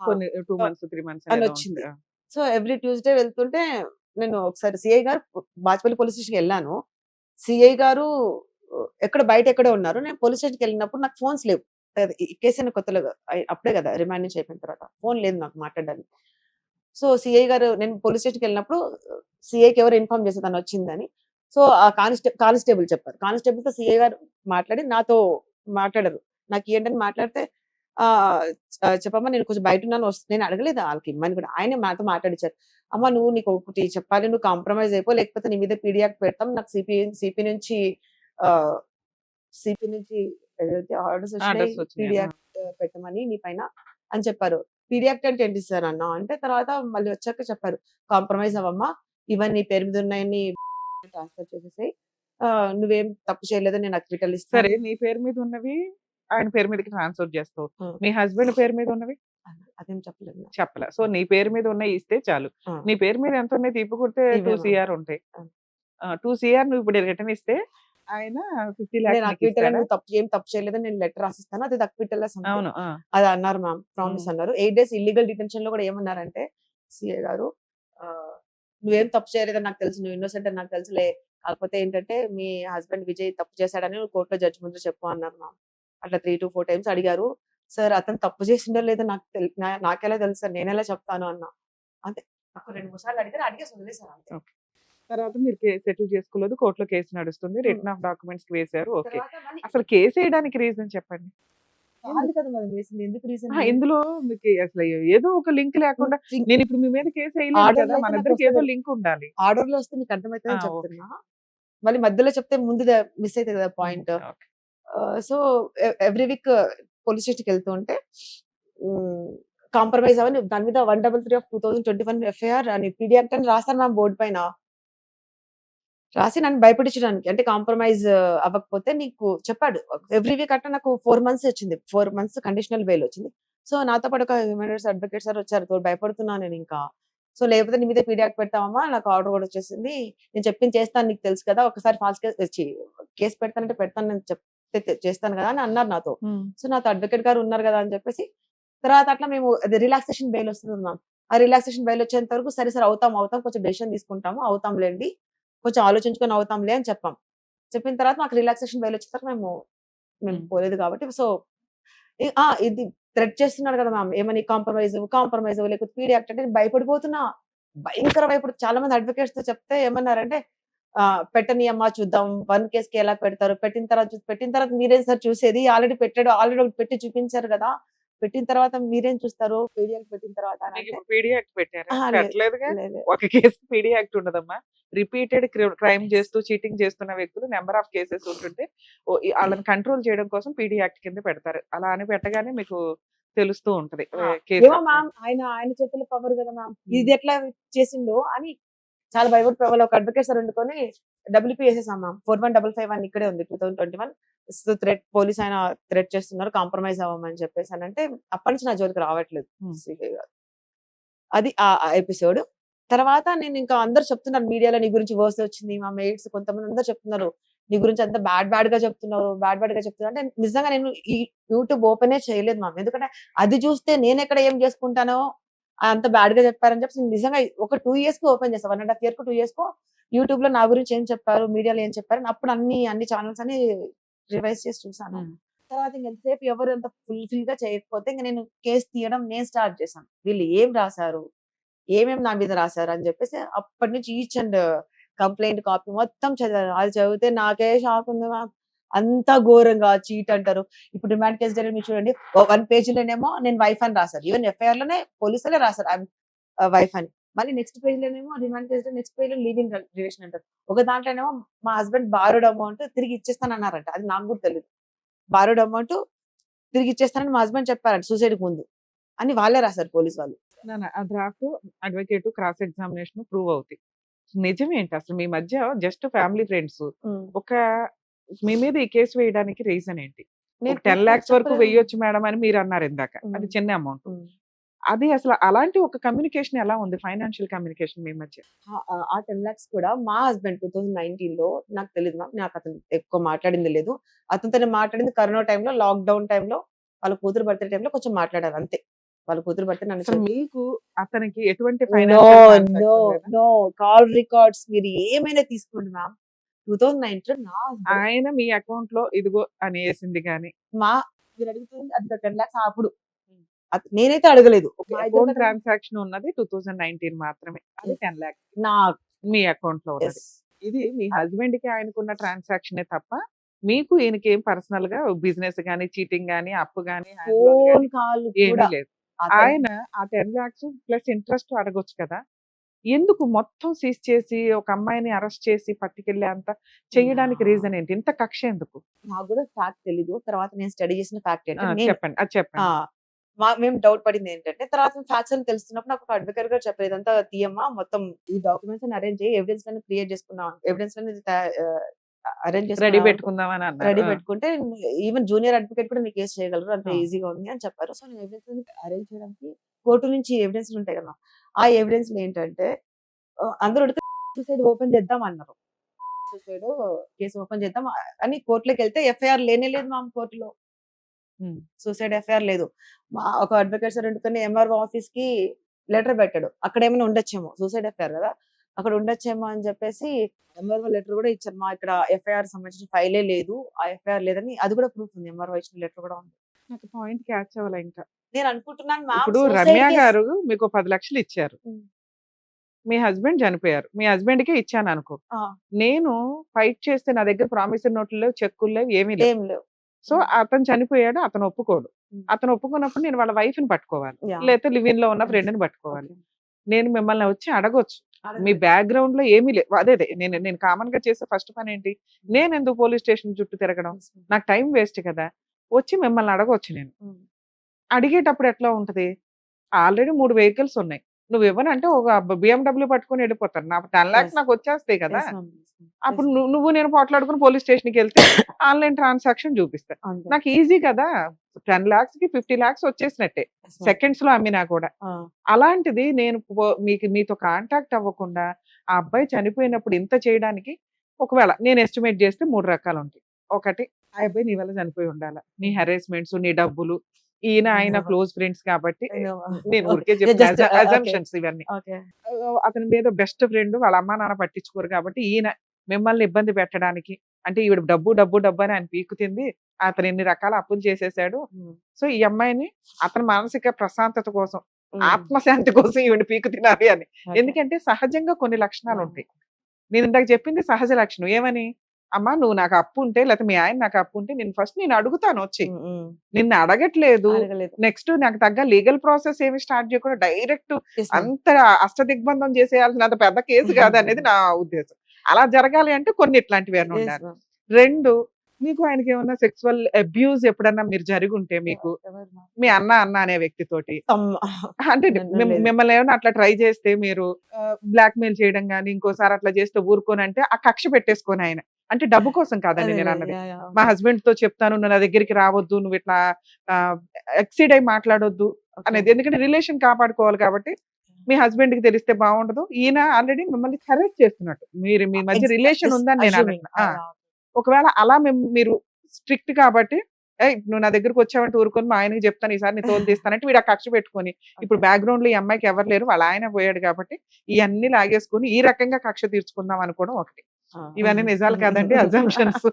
కొన్ని 2 months 3 months అని వచ్చింది. సో ఎవ్రీ ట్యూస్డే వెళ్తుంటే నేను ఒకసారి సిఐ గారు బాచ్పల్లి పోలీస్ స్టేషన్కి వెళ్ళాను. సిఐ గారు బయట ఎక్కడో ఉన్నారు. నేను పోలీస్ స్టేషన్కి వెళ్ళినప్పుడు నాకు ఫోన్స్ లేవు. ఈ కేసు అయిన కొత్తలో అప్పుడే కదా రిమాండ్ నుంచి అయిపోయిన తర్వాత ఫోన్ లేదు నాకు మాట్లాడడానికి. సో సిఐ గారు, నేను పోలీస్ స్టేషన్కి వెళ్ళినప్పుడు సిఐకి ఎవరు ఇన్ఫార్మ్ చేస్తే తను వచ్చిందని. సో ఆ కానిస్టేబుల్ చెప్పారు. కానిస్టేబుల్ తో సిఐ గారు మాట్లాడి నాతో మాట్లాడారు. నాకు ఏంటని మాట్లాడితే చెప్పమ్మా, నేను కొంచెం బయట ఉన్నాను, నేను అడగలేదు వాళ్ళకి ఇమ్మని కూడా. ఆయనే మాతో మాట్లాడించారు. అమ్మ, నీకు ఒకటి చెప్పాలి, నువ్వు కాంప్రమైజ్ అయిపో, లేకపోతే నీ మీద పీడియాక్ పెడతాం, నాకు సిపి నుంచి ఏదైతే ఆర్డర్స్ వచ్చినాయి పీడియాక్ పెట్టమని నీ పైన అని చెప్పారు. పీడియాక్ట్ అంటే ఏంటి సార్ అన్న అంటే, తర్వాత మళ్ళీ వచ్చాక చెప్పారు, కాంప్రమైజ్ అవ్వమ్మా, ఇవన్నీ పేరు మీద ఉన్నాయని ట్రాన్స్ఫర్ చేసేసాయి, నువ్వేం తప్పు చేయలేదని నేను అక్విటల్ ఇస్తాను. సరే, నీ పేరు మీద ఉన్నవి ఆయన పేరు మీదకి ట్రాన్స్ఫర్ చేస్తావు, మీ హస్బెండ్ పేరు మీద ఉన్నవి అదేం చెప్పలేదు. చెప్పలే. సో నీ పేరు మీద ఉన్నాయి ఇస్తే చాలు. నీ పేరు మీద ఎంత ఉన్నాయి తీపి కొడితే 2 CR ఉంటాయి. 2 CR నువ్వు ఇప్పుడు రిటర్న్ ఇస్తే ఆయన 50 lakhs ఏం తప్పు చేయలేదని నేను లెటర్ రాసిస్తాను, అది అక్విటల్. అవును, అది అన్నారు మ్యామ్, ప్రామిస్ అన్నారు. 8 days ఇల్లీగల్ డిటెన్షన్ లో కూడా ఏమన్నారంటే సిఏ గారు, నువ్వేం తప్పు చేయలేదని నాకు తెలుసు, నువ్వు ఇన్నోసెంట్ అని నాకు తెలుసులే, కాకపోతే ఏంటంటే మీ హస్బెండ్ విజయ్ తప్పు చేశాడని నువ్వు కోర్టులో జడ్జి ముందు చెప్పు అన్నారు మ్యామ్. అట్లా 3 to 4 times అడిగారు. సార్, అతను తప్పు చేసిండో లేదో నాకెలా తెలుసు సార్, నేనెలా చెప్తాను అన్నా. అంతే, నాకు 2-3 సార్లు అడిగేసి వదిలేసారు అంతే. తర్వాత మీరు సెటిల్ చేసుకోలేదు, కోర్టులో కేసు నడుస్తుంది, రిటర్న్ ఆఫ్ డాక్యుమెంట్స్ వేశారు. ఓకే, అసలు కేసు వేయడానికి రీజన్ చెప్పండి. ఎందుకు రీజన్? ఇందులో మీకు అసలు ఏదో ఒక లింక్ లేకుండా, నేను ఇప్పుడు మీ మీద కేసు వేయలేదు కదా, మన ఇద్దరికి ఏదో లింక్ ఉండాలి. ఆర్డర్ లో వస్తే మీకు అర్థమవుతుందని చెప్తున్నా, మళ్ళీ మధ్యలో చెప్తే ముందు మిస్ అవుతుంది కదా point. So every week police స్టేషన్కి వెళ్తూ ఉంటే కాంప్రమైజ్ అవని దాని మీద 133 of 2021 FIR అని పీడియాక్ట్ అని రాస్తాను మ్యామ్ బోర్డు పైన. రాసి నన్ను భయపడించడానికి, అంటే కాంప్రమైజ్ అవ్వకపోతే నీకు చెప్పాడు. ఎవ్రీ వీక్ అట్లా నాకు 4 months వచ్చింది, 4 months కండిషనల్ బెయిల్ వచ్చింది. సో నాతో పాటు ఒక హ్యూమన్ రైట్స్ అడ్వకేట్ సార్ వచ్చారు, భయపడుతున్నాను నేను ఇంకా. సో లేకపోతే నీ మీద పీడియాక్ట్ పెడతామమ్మా, నాకు ఆర్డర్ కూడా వచ్చేసింది, నేను చెప్పింది చేస్తాను, నీకు తెలుసు కదా, ఒకసారి ఫాల్స్ కేసు పెడతానంటే పెడతాను, నేను చెప్తే చేస్తాను కదా అని అన్నారు నాతో. సో నాతో అడ్వకేట్ గారు ఉన్నారు కదా అని చెప్పేసి, తర్వాత అట్లా మేము రిలాక్సేషన్ బెయిల్ వస్తుంది మ్యామ్. ఆ రిలాక్సేషన్ బెయిల్ వచ్చేంత వరకు సరే సార్ అవుతాం కొంచెం డెసిషన్ తీసుకుంటాము, అవుతాంలేండి, కొంచెం ఆలోచించుకొని అవుతాంలే అని చెప్పిన తర్వాత మాకు రిలాక్సేషన్ బెయిల్ వచ్చేసరికి మేము పోలేదు కాబట్టి. సో ఇది థ్రెట్ చేస్తున్నాడు కదా మ్యామ్, ఏమని కాంప్రమైజ్ లేకపోతే పీడియాక్ట్ అంటే భయపడిపోతున్నా, భయంకర చాలా మంది అడ్వకేట్స్ తో చెప్తే ఏమన్నారంటే, పెట్టని అమ్మా చూద్దాం, 1 కేసుకి ఎలా పెడతారు, పెట్టిన తర్వాత మీరేం సార్ చూసేది, ఆల్రెడీ ఒకటి పెట్టి చూపించారు కదా, పెట్టిన తర్వాత మీరేం చూస్తారు, పీడియాక్ట్ పెట్టిన తర్వాత. పీడియాక్ట్ పెట్టారు, ఒక కేసు పీడియాక్ట్ ఉండదమ్మా. రిపీటెడ్ క్రైమ్ చేస్తూ చీటింగ్ చేస్తున్న వ్యక్తులు నెంబర్ ఆఫ్ కేసెస్ ఉంటుంటే వాళ్ళని కంట్రోల్ చేయడం కోసం పీడియాక్ట్ కింద పెడతారు. అలా అని పెట్టగానే మీకు తెలుస్తూ ఉంటది మ్యామ్, ఆయన చేతుల పవర్ కదా మ్యామ్, ఇది ఎట్లా చేసిండో అని చాలా భయపడిపోవాలి. ఒక అడ్వకేట్ సార్ వండుకొని WP వేసేసాం మ్యామ్. 4155 ఇక్కడే ఉంది 2021. థ్రెట్ పోలీస్ ఆయన థ్రెట్ చేస్తున్నారు, కాంప్రమైజ్ అవ్వమని చెప్పేసి అని అంటే అప్పటి నుంచి నా జోలికి రావట్లేదు. అది ఆ ఎపిసోడ్. తర్వాత నేను ఇంకా అందరు చెప్తున్నారు మీడియాలో నీ గురించి వర్స్ వచ్చింది, మా మేట్స్ కొంతమంది అందరు చెప్తున్నారు నీ గురించి అంత బ్యాడ్ గా చెప్తున్నారు అంటే నిజంగా నేను ఈ యూట్యూబ్ ఓపెనే చేయలేదు మ్యామ్. ఎందుకంటే అది చూస్తే నేను ఎక్కడ ఏం చేసుకుంటానో అంత బ్యాడ్ గా చెప్పారని చెప్పి నిజంగా ఒక 2 years కి ఓపెన్ చేస్తాను, 1.5 year 2 years యూట్యూబ్ లో నా గురించి ఏం చెప్పారు, మీడియాలో ఏం చెప్పారు అప్పుడు అన్ని ఛానల్స్ అని రివైజ్ చేసి చూసాను. తర్వాత ఇంకెంతసేపు ఎవరు అంత ఫుల్ఫిల్ గా చేయకపోతే ఇంకా నేను కేసు తీయడం నేను స్టార్ట్ చేశాను. వీళ్ళు ఏం రాశారు, ఏమేమి నా మీద రాశారు అని చెప్పేసి అప్పటి నుంచి ఈచ్ అండ్ కంప్లైంట్ కాపీ మొత్తం చదివాను. అది చదివితే నాకే షాక్ ఉంది మ్యామ్. అంత ఘోరంగా చీట్ అంటారు. ఇప్పుడు రిమాండ్ కేసు జరిగింది మీరు చూడండి. 1 పేజీలోనేమో నేను వైఫ్ అని రాశారు. ఈవెన్ ఎఫ్ఐఆర్ లోనే పోలీసులే రాశారు ఐఎమ్ వైఫ్ అని. మళ్ళీ నెక్స్ట్ పేజ్ లోనేమో రిమాండ్ కేసులో నెక్స్ట్ పేజ్ లో లివ్ ఇన్ రిలేషన్ అంటారు. ఒక దాంట్లోనేమో మా హస్బెండ్ బారోడ్ అమౌంట్ తిరిగి ఇచ్చేస్తానన్నారంట. అది నాకు కూడా తెలియదు. బారోడ్ అమౌంట్ తిరిగి ఇచ్చేస్తానని మా హస్బెండ్ చెప్పారంట సూసైడ్ ముందు అని వాళ్ళే రాశారు పోలీస్ వాళ్ళు. ఆ draft advocate cross examination prove అవుతాయి. నిజమేంటి అసలు మీ మధ్య జస్ట్ ఫ్యామిలీ ఫ్రెండ్స్ ఒక మీ మీద ఈ కేసు వేయడానికి రీజన్ ఏంటి? నేను 10 lakhs వరకు చెప్పలేదు. వెయ్యొచ్చు మేడం అని మీరు అన్నారు ఇందాక. అది చిన్న అమౌంట్. అది అసలు అలాంటి ఒక కమ్యూనికేషన్ ఎలా ఉంది? ఫైనాన్షియల్ కమ్యూనికేషన్ మీ మధ్య? ఆ 10 lakhs కూడా మా హస్బెండ్ 2019 లో నాకు తెలియదు మ్యామ్. నాకు అతను ఎక్కువ మాట్లాడింది లేదు. అతనితో మాట్లాడింది కరోనా టైంలో, లాక్డౌన్ టైంలో, వాళ్ళ కూతురు బర్త్డే టైంలో కొంచెం మాట్లాడారు అంతే. వాళ్ళ కూతురు బర్త్డే నన్ను అసలు మీకు అతనికి ఎటువంటి no financial no no call records మీరు ఏమైనా తీసుకోండి మ్యామ్. 2019 నా husband ఆయన మీ అకౌంట్ లో ఇదిగో అని వేసింది కానీ మా మీరు అడుగుతుంది అది 10 lakhs అప్పుడు నేనైతే అడగలేదు. ఒక మా అకౌంట్ ఇద్దరు కదా. ట్రాన్సాక్షన్ ఉన్నది 2019 మాత్రమే. అది 10 lakhs నా మీ అకౌంట్ లో ఉన్నది. ఇది మీ హస్బెండ్ కి ఆయనకున్న ట్రాన్సాక్షనే తప్ప మీకు ఈయనకి ఏం పర్సనల్ గా బిజినెస్ గానీ, చీటింగ్ గానీ, అప్పు గానీ, ఫోన్ కాల్ ఏమీ కూడా లేదు. అతను- ఆయన ఆ 10 lakhs ప్లస్ ఇంట్రెస్ట్ అడగొచ్చు కదా. ఎందుకు మొత్తం సీజ్ చేసి ఒక అమ్మాయిని అరెస్ట్ చేసి పట్టుకెళ్ళే అంత చేయడానికి రీజన్ ఏంటి? ఇంత కక్ష ఎందుకు? నాకు కూడా ఫ్యాక్ట్ తెలీదు. తర్వాత నేను స్టడీ చేసిన ఫ్యాక్ట్ ఆ, ఏంటంటే నేను చెప్పండి, అది చెప్పండి. మేము డౌట్ పడింది ఏంటంటే తర్వాత ఫ్యాక్ట్స్ అని తెలుస్తున్నప్పుడు నాకు ఒక అడ్వకేట్ గారు చెప్పారు ఇదంతా తీయమ్మా మొత్తం ఈ డాక్యుమెంట్స్ అని అరేంజ్ చేయి ఎవిడెన్స్ లని క్రియేట్ చేసుకున్నాం ఎవిడెన్స్ లని అరేంజ్ రెడీ పెట్టుకుందామని రెడీ అన్నారు. పెట్టుకుంటే ఈవెన్ జూనియర్ అడ్వకేట్ కూడా మీకు కేసు చేయగలరు అంత ఆ. ఈజీగా ఉంది అని చెప్పారు. సో నేను ఎవిడెన్స్ అరేంజ్ చేయడానికి కోర్టు నుంచి ఎవిడెన్స్ ఉంటాయి కదా ఆ ఎవిడెన్స్ ఏంటంటే అందరూ సూసైడ్ ఓపెన్ చేద్దాం అన్నారు. సూసైడ్ కేసు ఓపెన్ చేద్దాం అని కోర్టులోకి వెళ్తే ఎఫ్ఐఆర్ లేనే లేదు మా కోర్టులో. ఉమ్. సూసైడ్ ఎఫ్ఐఆర్ లేదు. మా ఒక అడ్వకేట్ సార్ ఎందుకని ఎంఆర్ఓ ఆఫీస్ కి లెటర్ పెట్టాడు. అక్కడ ఏమైనా ఉండొచ్చేమో సూసైడ్ ఎఫ్ఐఆర్ కదా అక్కడ ఉండొచ్చేమో అని చెప్పేసి ఎంఆర్ఓ లెటర్ కూడా ఇచ్చారు. మా ఇక్కడ ఎఫ్ఐఆర్ సంబంధించిన ఫైలే లేదు ఆ ఎఫ్ఐఆర్ లేదని అది కూడా ప్రూఫ్ ఉంది. ఎంఆర్ఓ ఇచ్చిన లెటర్ కూడా ఉంది. నాకు పాయింట్ క్యాచ్ అవ్వాలి ఇంకా. నేను అనుకుంటున్నాను ma'am, ఇప్పుడు suicide రమ్య case- గారు మీకు 10 లక్షలు ఇచ్చారు. ఉమ్. మీ హస్బెండ్ చనిపోయారు. మీ హస్బెండ్ కే ఇచ్చాను అనుకో. ఆ, నేను ఫైట్ చేస్తే నా దగ్గర ప్రామిసరీ నోట్లు లేవు, చెక్కులు లేవు, ఏమీ లేవు. ఏం లేవు. సో అతను చనిపోయాడు, అతను ఒప్పుకోడు. ఉమ్. అతను ఒప్పుకున్నప్పుడు నేను వాళ్ళ వైఫ్ ని పట్టుకోవాలి, Yeah. లేకపోతే లివ్ ఇన్ లో ఉన్న Yes. ఫ్రెండ్ ని పట్టుకోవాలి. Okay. నేను మిమ్మల్ని వచ్చి అడగొచ్చు. మీ బ్యాక్గ్రౌండ్ లో ఏమీ లేదు. అదే నేను కామన్ గా చేసే ఫస్ట్ పని ఏంటి, నేను ఎందుకు పోలీస్ స్టేషన్ చుట్టూ తిరగడం, Yes, ma'am. నాకు టైం వేస్ట్ కదా. వచ్చి మిమ్మల్ని అడగొచ్చు. నేను ఉమ్. అడిగేటప్పుడు ఎట్లా ఉంటది, ఆల్రెడీ 3 వెహికల్స్ ఉన్నాయి, నువ్వు ఇవ్వనంటే ఒక BMW పట్టుకొని వెళ్ళిపోతారు. నా 10 lakhs Yes. నాకు వచ్చేస్తాయి కదా. Yes, ma'am. Yes, ma'am. అప్పుడు Yes, ma'am. నువ్వు నేను పోట్లాడుకుని పోలీస్ స్టేషన్ కి వెళ్తే ఆన్లైన్ ట్రాన్సాక్షన్ చూపిస్తా. అంతే. నాకు ఈజీ కదా. 10 lakhs కి 50 lakhs వచ్చేసినట్టే Yes, ma'am. సెకండ్స్ లో అమ్మినా కూడా. ఆ, అలాంటిది నేను మీతో కాంటాక్ట్ అవ్వకుండా ఆ అబ్బాయి చనిపోయినప్పుడు ఇంత చేయడానికి, ఒకవేళ నేను ఎస్టిమేట్ చేస్తే 3 రకాలు ఉంటాయి. ఒకటి, ఆ అబ్బాయి నీ వల్ల చనిపోయి ఉండాలి, నీ హెరాస్మెంట్స్, నీ డబ్బులు, ఈయన ఆయన No. క్లోజ్ ఫ్రెండ్స్ కాబట్టి I know. నేను Okay. ఊరికే Yeah, just, చెప్తాను, okay. అజంప్షన్స్ ఇవన్నీ. Okay. అతని మీద బెస్ట్ ఫ్రెండ్, వాళ్ళ అమ్మా నాన్న పట్టించుకోరు కాబట్టి ఈయన మిమ్మల్ని ఇబ్బంది పెట్టడానికి, అంటే ఈవిడ డబ్బు డబ్బు డబ్బు అని ఆయన పీకుతుంది, అతను ఎన్ని రకాల అప్పులు చేసేసాడు. ఉమ్. సో ఈ అమ్మాయిని అతని మానసిక ప్రశాంతత కోసం, ఉమ్. ఆత్మశాంతి కోసం ఈవిడ పీకు తినాలి అని. Okay. ఎందుకంటే సహజంగా కొన్ని లక్షణాలు ఉంటాయి. నేను ఇందాక చెప్పింది సహజ లక్షణం. ఏమని, అమ్మా నువ్వు నాకు అప్పు ఉంటే, లేకపోతే మీ ఆయన నాకు అప్పు ఉంటే నేను ఫస్ట్ నేను అడుగుతాను వచ్చి, ఉమ్, ఉమ్. నిన్ను అడగట్లేదు. అడగలేదు. నెక్స్ట్ నాకు తగ్గ లీగల్ ప్రాసెస్ ఏమి స్టార్ట్ చేయకుండా డైరెక్ట్ Yes, ma'am. అంత అష్టదిగ్బంధం చేసేయాల్సినంత పెద్ద కేసు కాదు అనేది నా ఉద్దేశం. అలా జరగాలి అంటే కొన్ని ఇట్లాంటివి అని Yes, ఉండాలి. ma'am. 2, మీకు ఆయనకి ఏమన్నా సెక్సువల్ అబ్యూజ్ ఎప్పుడన్నా మీరు జరిగి ఉంటే, మీకు ఎవరు ma'am? మీ అన్న అనే వ్యక్తితోటి, అమ్మ. అంటే నన్ను లేదు. మిమ్మల్ని ఏమైనా అట్లా ట్రై చేస్తే మీరు బ్లాక్ మెయిల్ చేయడం కానీ, ఇంకోసారి అట్లా చేస్తే ఊరుకోని అంటే ఆ కక్ష పెట్టేసుకొని ఆయన, అంటే డబ్బు కోసం కాదండి అదే, నేను అదే, అన్నది. yeah, yeah. మా హస్బెండ్ తో చెప్తాను, నువ్వు నా దగ్గరికి రావద్దు, నువ్వు ఇట్లా ఎక్సీడ్ అయి మాట్లాడొద్దు Okay. అనేది. ఎందుకంటే రిలేషన్ కాపాడుకోవాలి కాబట్టి. మీ హస్బెండ్ కి తెలిస్తే బాగుండదు. ఈయన ఆల్రెడీ మిమ్మల్ని హెరాస్ చేస్తున్నట్టు, మీరు మీ మధ్య Ex- రిలేషన్ just ఉందని నేను assuming. అంటున్నా. Yeah. ఒకవేళ అలా మీరు స్ట్రిక్ట్ కాబట్టి, ఏయ్ నువ్వు నా దగ్గరకు వచ్చావంటే ఊరుకొని మా ఆయనకి చెప్తాను, ఈసారి నీ తోలు తీస్తానంటే వీడు ఆ కక్ష పెట్టుకొని, ఇప్పుడు బ్యాక్గ్రౌండ్ లో ఈ అమ్మాయికి ఎవరు లేరు, వాళ్ళ ఆయన పోయాడు కాబట్టి ఇవన్నీ లాగేసుకొని ఈ రకంగా కక్ష తీర్చుకుందాం అనుకోవడం ఒకటి. Ah. ఇవన్నీ నిజాలు కాదండి, అజంప్షన్స్.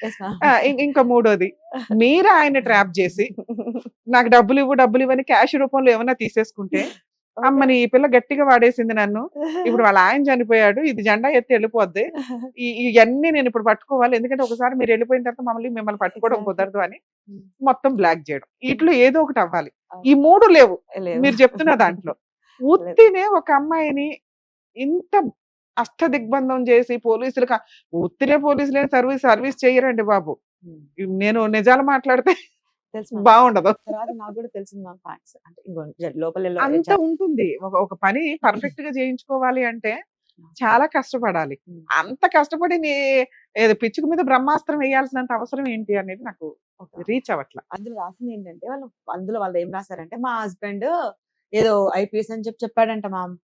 Yes, ma'am. ఇంకా 3వది, మీరు ఆయన ట్రాప్ చేసి నాకు డబ్బులు ఇవ్వని క్యాష్ రూపంలో ఏమైనా తీసేసుకుంటే అమ్మని ఈ పిల్ల గట్టిగా వాడేసింది నన్ను, ఇప్పుడు వాళ్ళ ఆయన చనిపోయాడు, ఇది జెండా ఎత్తి వెళ్ళిపోద్ది, ఇవన్నీ నేను ఇప్పుడు పట్టుకోవాలి, ఎందుకంటే ఒకసారి మీరు వెళ్ళిపోయిన తర్వాత మిమ్మల్ని పట్టుకోవడం కుదరదు అని మొత్తం బ్లాక్ చేయడం. ఇట్లా ఏదో ఒకటి అవ్వాలి. ఈ 3 లేవు మీరు చెప్తున్న దాంట్లో. ఉత్తినే ఒక అమ్మాయిని ఇంత అష్టదిగ్బంధం చేసి పోలీసులు ఉత్తినే పోలీసులు సర్వీస్ చేయరండి బాబు. నేను నిజాలు మాట్లాడితే బాగుండదు. తర్వాత నాకు కూడా తెలిసింది మ్యామ్ ఫ్యాక్ట్స్. అంటే లోపల అంత ఉంటుంది. ఒక పని పర్ఫెక్ట్ గా చేయించుకోవాలి అంటే చాలా కష్టపడాలి. అంత కష్టపడి ఏదో పిచ్చుకు మీద బ్రహ్మాస్త్రం వేయాల్సినంత అవసరం ఏంటి అనేది నాకు రీచ్ అవ్వట్ల. అందులో రాసింది ఏంటంటే వాళ్ళు ఏం రాశారంటే మా హస్బెండ్ ఏదో ఐపీఎస్ అని చెప్పాడంట మ్యామ్.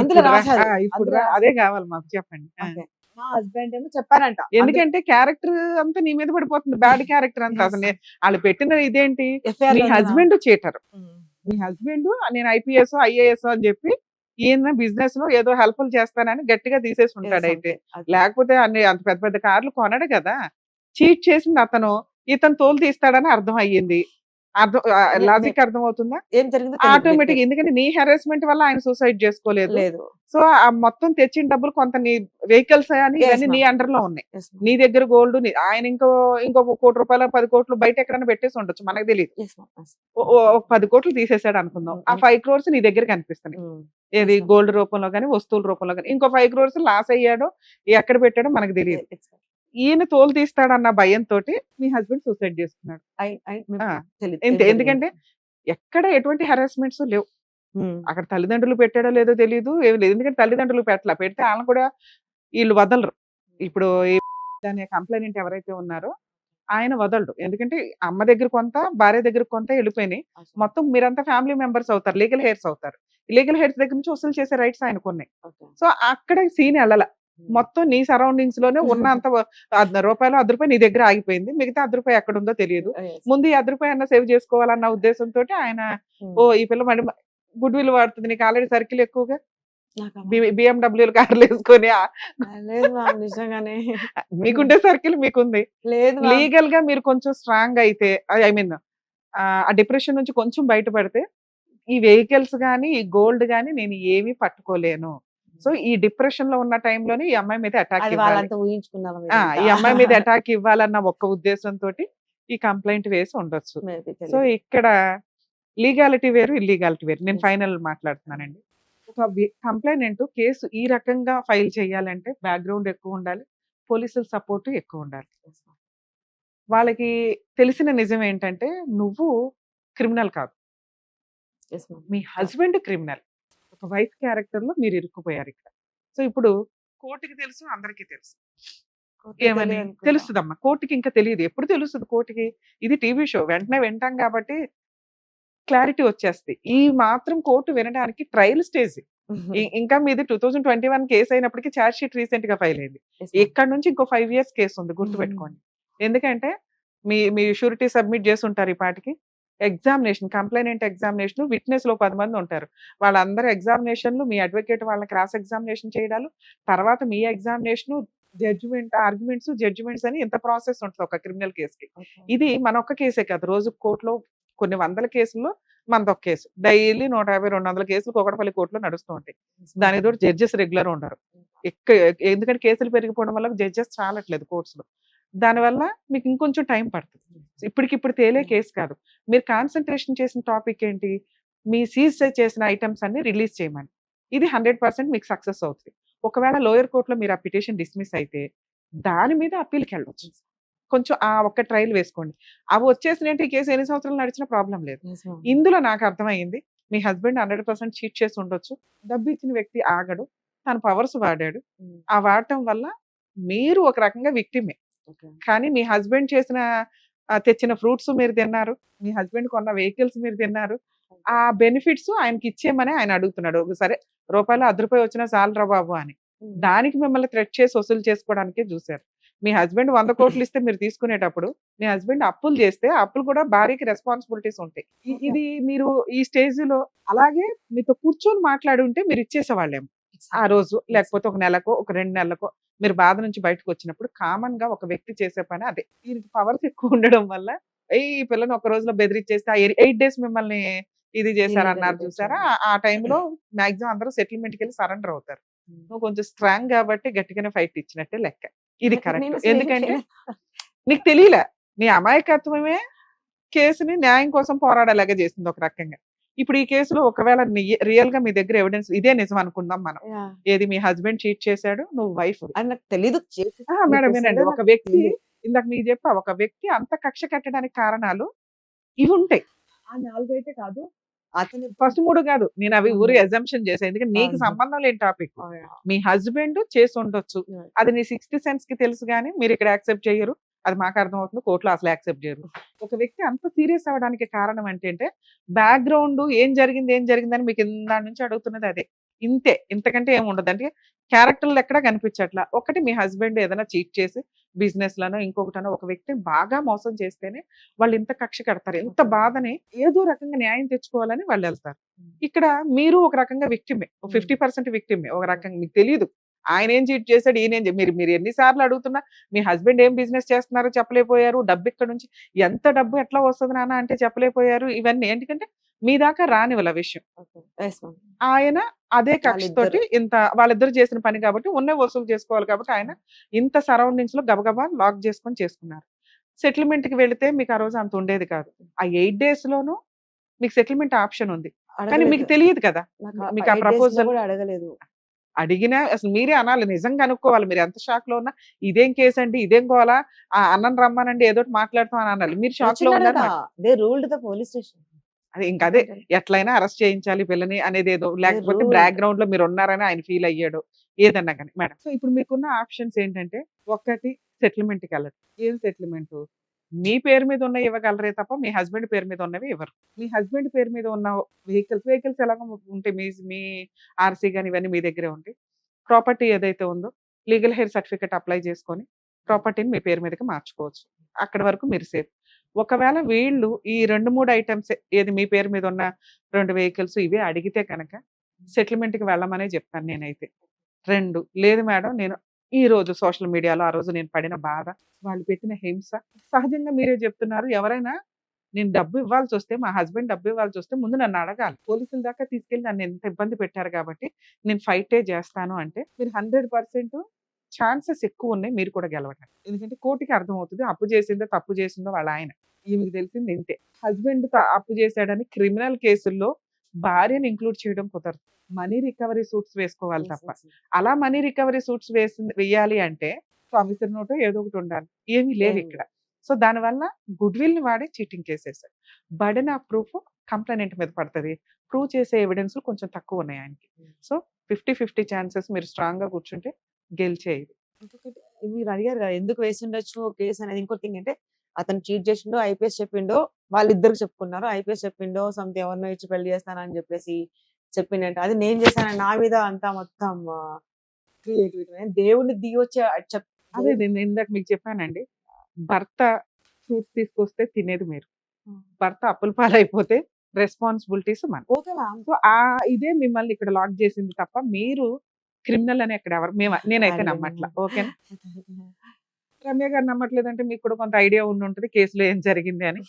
అందులో రాశారు. ఇప్పుడు అదే కావాలి మాకు, చెప్పండి. మా హస్బెండ్ ఏమో చెప్పారంట. ఎందుకంటే క్యారెక్టర్ అంతా నీ మీద పడిపోతుంది, బ్యాడ్ క్యారెక్టర్ అంతా. అసలు వాళ్ళు పెట్టిన ఇదేంటి, మీ హస్బెండ్ చీటర్, మీ హస్బెండ్ నేను ఐపీఎస్ ఐఏఎస్ అని చెప్పి ఈయన బిజినెస్ లో ఏదో హెల్ప్ఫుల్ చేస్తానని గట్టిగా తీసేసి ఉంటాడు. అయితే లేకపోతే అంత పెద్ద పెద్ద కార్లు కొనడు కదా, చీట్ చేసింది అతను, ఇతను తోలు తీస్తాడని అర్థం అయ్యింది. లాజిక్ అర్థం అవుతుందా? ఏం జరిగింది ఆటోమేటిక్, ఎందుకంటే నీ హెరాస్మెంట్ వల్ల ఆయన సూసైడ్ చేసుకోలేదు. సో ఆ మొత్తం తెచ్చిన డబ్బులు కొంత నీ వెహికల్స్ అని ఇవన్నీ నీ అండర్ లో ఉన్నాయి. నీ దగ్గర గోల్డ్, ఆయన ఇంకో 1 కోటి రూపాయలు 10 కోట్లు బయట ఎక్కడైనా పెట్టేసి ఉండొచ్చు, మనకు తెలియదు. 10 కోట్లు తీసేసాడు అనుకుందాం, ఆ 5 crores నీ దగ్గర కనిపిస్తున్నాయి. ఏది గోల్డ్ రూపంలో కానీ వస్తువుల రూపంలో కానీ. ఇంకో 5 crores లాస్ అయ్యాడో ఎక్కడ పెట్టాడో మనకు తెలియదు. ఈయన తోలు తీస్తాడన్న భయంతో మీ హస్బెండ్ సూసైడ్ చేసుకున్నాడు. ఎందుకంటే ఎక్కడ ఎటువంటి హెరాస్మెంట్స్ లేవు. అక్కడ తల్లిదండ్రులు పెట్టాడో లేదో తెలియదు, ఏమి లేదు. ఎందుకంటే తల్లిదండ్రులు పెడితే వాళ్ళని కూడా వీళ్ళు వదలరు. ఇప్పుడు దాని కంప్లైంట్ ఎవరైతే ఉన్నారో ఆయన వదలడు. ఎందుకంటే అమ్మ దగ్గర కొంత, భార్య దగ్గర కొంత వెళ్ళిపోయినాయి. మొత్తం మీరంతా ఫ్యామిలీ మెంబర్స్ అవుతారు, లీగల్ హెయిర్స్ అవుతారు. లీగల్ హెయిర్స్ దగ్గర నుంచి వసూలు చేసే రైట్స్ ఆయనకు ఉన్నాయి. సో అక్కడ సీన్ వెళ్ళాల. మొత్తం నీ సరౌండింగ్స్ లోనే ఉన్న అంత రూపాయలు 10 రూపాయలు నీ దగ్గర ఆగిపోయింది, మిగతా 10 రూపాయలు ఎక్కడ ఉందో తెలియదు. ముందు ఈ 10 రూపాయలు అన్న సేవ్ చేసుకోవాలన్న ఉద్దేశంతో ఆయన ఈ పిల్ల మళ్ళీ గుడ్ విల్ వాడుతుంది, నీకు ఆల్రెడీ సర్కిల్ ఎక్కువగా, బిఎండబ్ల్యూలు కార్లు వేసుకొని. మీకుంటే సర్కిల్ మీకుంది. లీగల్ గా మీరు కొంచెం స్ట్రాంగ్ అయితే, ఐ మీన్ ఆ డిప్రెషన్ నుంచి కొంచెం బయటపడితే ఈ వెహికల్స్ గానీ ఈ గోల్డ్ గానీ నేను ఏమీ పట్టుకోలేను. సో ఈ డిప్రెషన్ లో ఉన్న టైంలోనే ఈ అమ్మాయి మీద అటాక్ ఈ అమ్మాయి మీద అటాక్ ఇవ్వాలన్న ఒక్క ఉద్దేశంతో ఈ కంప్లైంట్ వేసి ఉండొచ్చు. సో ఇక్కడ లీగాలిటీ వేరు, ఇల్లీగాలిటీ వేరు. నేను ఫైనల్ మాట్లాడుతున్నానండి. ఒక కంప్లైంట్ కేసు ఈ రకంగా ఫైల్ చేయాలంటే బ్యాక్గ్రౌండ్ ఎక్కువ ఉండాలి, పోలీసుల సపోర్ట్ ఎక్కువ ఉండాలి. వాళ్ళకి తెలిసిన నిజం ఏంటంటే నువ్వు క్రిమినల్ కాదు, మీ హస్బెండ్ క్రిమినల్. ఒక వైఫ్ క్యారెక్టర్ లో మీరు ఇరుక్కుపోయారు ఇక్కడ. సో ఇప్పుడు కోర్టుకి తెలుసు, అందరికీ తెలుసు. ఏమని తెలుస్తుందమ్మా కోర్టుకి? ఇంకా తెలియదు. ఎప్పుడు తెలుస్తుంది కోర్టుకి? ఇది టీవీ షో, వెంటనే వింటాం కాబట్టి క్లారిటీ వచ్చేస్తుంది. ఈ మాత్రం కోర్టు వినడానికి ట్రయల్ స్టేజ్. ఇంకా మీది 2021 కేసు అయినప్పటికీ ఛార్జ్ షీట్ రీసెంట్ గా ఫైల్ అయింది. ఇక్కడ నుంచి ఇంకో 5 years కేసు ఉంది, గుర్తుపెట్టుకోండి. ఎందుకంటే మీ షూరిటీ సబ్మిట్ చేసి ఉంటారు. ఈ పాటికి ఎగ్జామినేషన్, కంప్లైనెంట్ ఎగ్జామినేషన్, విట్నెస్ లో 10 మంది ఉంటారు. వాళ్ళందరూ ఎగ్జామినేషన్లు, మీ అడ్వకేట్ వాళ్ళని క్రాస్ ఎగ్జామినేషన్ చేయడాలు, తర్వాత మీ ఎగ్జామినేషన్, జడ్జిమెంట్, ఆర్గ్యుమెంట్స్, జడ్జిమెంట్స్ అని ఎంత ప్రాసెస్ ఉంటుంది ఒక క్రిమినల్ కేసుకి. ఇది మన ఒక్క కేసే కాదు, రోజు కోర్టులో కొన్ని వందల కేసుల్లో మనదొక్క కేసు. డైలీ 150-200 కేసులు కూకట్పల్లి కోర్టులో నడుస్తూ ఉంటాయి. దానితో జడ్జెస్ రెగ్యులర్ ఉండరు. ఎందుకంటే కేసులు పెరిగిపోవడం వల్ల జడ్జెస్ చాలట్లేదు కోర్ట్స్ లో. దానివల్ల మీకు ఇంకొంచెం టైం పడుతుంది. ఇప్పటికిప్పుడు తేలే కేసు కాదు. మీరు కాన్సన్ట్రేషన్ చేసిన టాపిక్ ఏంటి, మీ సీజ్ చేసిన ఐటమ్స్ అన్ని రిలీజ్ చేయమని. ఇది 100% మీకు సక్సెస్ అవుతుంది. ఒకవేళ లోయర్ కోర్టులో మీరు ఆ పిటిషన్ డిస్మిస్ అయితే దాని మీద అప్పీల్కి వెళ్ళవచ్చు. కొంచెం ఆ ఒక్క ట్రయల్ వేసుకోండి. అవి వచ్చేసినట్టు ఈ కేసు ఎన్ని సంవత్సరాలు నడిచినా ప్రాబ్లం లేదు. ఇందులో నాకు అర్థమైంది మీ హస్బెండ్ 100% చీట్ చేసి ఉండొచ్చు. డబ్బు ఇచ్చిన వ్యక్తి ఆగడు, తన పవర్స్ వాడాడు. ఆ వాడటం వల్ల మీరు ఒక రకంగా విక్టిమే. కానీ మీ హస్బెండ్ తెచ్చిన ఫ్రూట్స్ మీరు తిన్నారు, మీ హస్బెండ్ కొన్న వెహికల్స్ మీరు తిన్నారు. ఆ బెనిఫిట్స్ ఆయనకి ఇచ్చేయమని ఆయన అడుగుతున్నాడు. సరే రూపాయలు 10 రూపాయలు వచ్చినా చాలరా బాబు అని. దానికి మిమ్మల్ని థ్రెట్ చేసి వసూలు చేసుకోవడానికే చూశారు. మీ హస్బెండ్ 100 కోట్లు ఇస్తే మీరు తీసుకునేటప్పుడు మీ హస్బెండ్ అప్పులు చేస్తే అప్పులు కూడా భార్యకి రెస్పాన్సిబిలిటీస్ ఉంటాయి. ఇది మీరు ఈ స్టేజ్ లో అలాగే మీతో కూర్చొని మాట్లాడి ఉంటే మీరు ఇచ్చేసేవాళ్ళేమో ఆ రోజు, లేకపోతే 1 నెలకో 2 నెలలకో మీరు బాధ నుంచి బయటకు వచ్చినప్పుడు. కామన్ గా ఒక వ్యక్తి చేసే పని అదే. దీనికి పవర్స్ ఎక్కువ ఉండడం వల్ల ఈ పిల్లని ఒక రోజులో బెదిరించేస్తే ఆ 8 డేస్ మిమ్మల్ని ఇది చేశారన్నారు చూసారా? ఆ టైంలో మాక్సిమం అందరూ సెటిల్మెంట్‌కి వెళ్ళి సరెండర్ అవుతారు. నువ్వు కొంచెం స్ట్రాంగ్ కాబట్టి గట్టిగానే ఫైట్ ఇచ్చినట్టే లెక్క. ఇది కరెక్ట్. ఎందుకంటే నీకు తెలీలా. నీ అమాయకత్వమే కేసుని న్యాయం కోసం పోరాడేలాగా చేసింది ఒక రకంగా. ఇప్పుడు ఈ కేసులో ఒకవేళ రియల్‌గా మీ దగ్గర ఎవిడెన్స్ ఇదే నిజం అనుకుందాం మనం. ఏది మీ హస్బెండ్ చీట్ చేశాడు, నువ్వు వైఫ్. అని నాకు తెలీదు. మేడం వినండి. ఒక వ్యక్తి ఇందాక మీకు చెప్పా, ఒక వ్యక్తి అంత కక్ష కట్టడానికి కారణాలు ఇవి ఉంటాయి. ఆ 4 అయితే కాదు. అతను ఫస్ట్ 3 కాదు. నేను అవి ఊరి అజంప్షన్ చేశాను. ఎందుకంటే నీకు సంబంధం లేని టాపిక్. మీ హస్బెండ్ చేసి ఉండొచ్చు. అది నీ 6th సెన్స్ కి తెలుసు గానీ మీరు ఇక్కడ యాక్సెప్ట్ చేయరు. అది మాకు అర్థమవుతుంది. కోర్టులో అసలు యాక్సెప్ట్ చేయరు. ఒక వ్యక్తి అంత సీరియస్ అవ్వడానికి కారణం ఏంటంటే బ్యాక్‌గ్రౌండ్ ఏం జరిగిందని మీకు ఇందాక నుంచి అడుగుతున్నది అదే. ఇంతే. ఇంతకంటే ఏమి ఉండదు. అంటే క్యారెక్టర్‌లు ఎక్కడా కనిపించట్లా. ఒకటి మీ హస్బెండ్ ఏదైనా చీట్ చేసి బిజినెస్‌లనో ఇంకొకటనో ఒక వ్యక్తిని బాగా మోసం చేస్తేనే వాళ్ళు ఇంత కక్ష కడతారు. ఇంత బాధని ఏదో రకంగా న్యాయం తెచ్చుకోవాలని వాళ్ళెళ్తారు. ఇక్కడ మీరు ఒక రకంగా విక్టిమే. 50% విక్టిమే. ఒక రకంగా మీకు తెలీదు. ఆయనేం చీట్ చేశాడు, మీరు ఎన్ని సార్లు అడుగుతున్నా మీ హస్బెండ్ ఏం బిజినెస్ చేస్తున్నారో చెప్పలేకపోయారు. డబ్బు ఇక్కడ నుంచి ఎంత డబ్బు ఎట్లా వస్తది నాన్న అంటే చెప్పలేకపోయారు. ఇవన్నీ ఎందుకంటే మీ దాకా రానివ్వల విషయం. ఆయన అదే కక్షతోటి వాళ్ళిద్దరు చేసిన పని కాబట్టి ఉన్నే వసూలు చేసుకోవాలి కాబట్టి ఆయన ఇంత సరౌండింగ్స్ లో గబగబా లాక్ చేసుకున్నారు. సెటిల్మెంట్ కి వెళితే మీకు ఆ రోజు అంత ఉండేది కాదు. ఆ 8 days లోనూ మీకు సెటిల్మెంట్ ఆప్షన్ ఉంది. కానీ మీకు తెలియదు కదా. మీకు ఆ ప్రపోజల్ అడగలేదు. అడిగినా అసలు మీరే అనాలి. నిజంగా అనుకోవాలి. మీరు ఎంత షాక్ లో ఉన్నా ఇదేం కేసు అండి, ఇదేం గోలా, ఆ అన్నం రమ్మానండి ఏదో మాట్లాడతాం అని అనాలి. మీరు షాక్ లో ఉన్నారు. అదే ఇంకా అదే ఎట్లయినా అరెస్ట్ చేయించాలి పిల్లని అనేది ఏదో, లేకపోతే బ్యాక్గ్రౌండ్ లో మీరు ఉన్నారని ఆయన ఫీల్ అయ్యాడు, ఏదన్నా కానీ మేడం. సో ఇప్పుడు మీకున్న ఆప్షన్స్ ఏంటంటే, ఒకటి సెటిల్మెంట్ కి వెళ్ళదు. ఏం సెటిల్మెంట్? మీ పేరు మీద ఉన్న ఇవ్వగలరే తప్ప మీ హస్బెండ్ పేరు మీద ఉన్నవి ఇవ్వరు. మీ హస్బెండ్ పేరు మీద ఉన్న వెహికల్స్ ఎలాగో ఉంటాయి. మీ ఆర్సీ కానీ ఇవన్నీ మీ దగ్గరే ఉంటాయి. ప్రాపర్టీ ఏదైతే ఉందో లీగల్ హెయిర్ సర్టిఫికేట్ అప్లై చేసుకొని ప్రాపర్టీని మీ పేరు మీదకి మార్చుకోవచ్చు. అక్కడి వరకు మీరు సేఫ్. ఒకవేళ వీళ్ళు ఈ 2-3 ఐటమ్స్ ఏది మీ పేరు మీద ఉన్న 2 వెహికల్స్ ఇవే అడిగితే కనుక సెటిల్మెంట్ కి వెళ్ళమనే చెప్తాను నేనైతే. 2 లేదు మేడం, నేను ఈ రోజు సోషల్ మీడియాలో ఆ రోజు నేను పడిన బాధ, వాళ్ళు పెట్టిన హింస, సహజంగా మీరే చెప్తున్నారు. ఎవరైనా నేను డబ్బు ఇవ్వాల్సి వస్తే, మా హస్బెండ్ డబ్బు ఇవ్వాల్సి వస్తే ముందు నన్ను అడగాలి. పోలీసుల దాకా తీసుకెళ్లి నన్ను ఎంత ఇబ్బంది పెట్టారు కాబట్టి నేను ఫైటే చేస్తాను అంటే మీరు 100% ఛాన్సెస్ ఎక్కువ ఉన్నాయి మీరు కూడా గెలవడానికి. ఎందుకంటే కోర్టుకి అర్థమవుతుంది అప్పు చేసిందో తప్పు చేసిందో వాళ్ళ ఆయన. ఈమెకి తెలిసింది ఇంతే. హస్బెండ్ అప్పు చేశాడని క్రిమినల్ కేసుల్లో భార్యను ఇంక్లూడ్ చేయడం కుదరదు. మనీ రికవరీ సూట్స్ వేసుకోవాలి తప్ప. అలా మనీ రికవరీ సూట్స్ వేయాలి అంటే ప్రామిసరీ నోట్ ఏదో ఒకటి ఉండాలి. ఏమీ లేవు ఇక్కడ. సో దానివల్ల గుడ్ విల్ ని వాడి చీటింగ్ కేసేసారు. బర్డెన్ ఆఫ్ ప్రూఫ్ కంప్లైనెంట్ మీద పడుతుంది. ప్రూవ్ చేసే ఎవిడెన్స్ కొంచెం తక్కువ ఉన్నాయి ఆయనకి. సో 50-50 ఛాన్సెస్ మీరు స్ట్రాంగ్ గా కూర్చుంటే గెలిచేది. ఇంకొకటి మీరు అడిగారు కదా ఎందుకు వేసి ఉండొచ్చు కేసు అనేది. ఇంకోటి థింగ్ అంటే అతను చీట్ చేసిండో, ఐపీఎస్ చెప్పిండో, వాళ్ళిద్దరు చెప్పుకున్నారు. ఐపీఎస్ చెప్పిండో సంథింగ్ ఎవరినో ఇచ్చి పెళ్లి చేస్తానని చెప్పేసి చెప్పిండంట. అది నేను చేశాను నా మీద అంతా మొత్తం క్రియేటివిటీ. దేవుడిని దిగొచ్చే అదే నేను ఇందాక మీకు చెప్పానండి. భర్త ఫ్రూట్స్ తీసుకొస్తే తినేది మీరు, భర్త అప్పుల పాలైపోతే రెస్పాన్సిబిలిటీస్ మన. Okay ma'am. సో ఇదే మిమ్మల్ని ఇక్కడ లాక్ చేసింది తప్ప మీరు క్రిమినల్ అని ఎక్కడ ఎవరు నేనైతే నమ్మట్లా. ఓకేనా? రమ్య గారు నమ్మట్లేదంటే మీకు కూడా కొంత ఐడియా ఉండి ఉంటుంది కేసులో ఏం జరిగింది అని.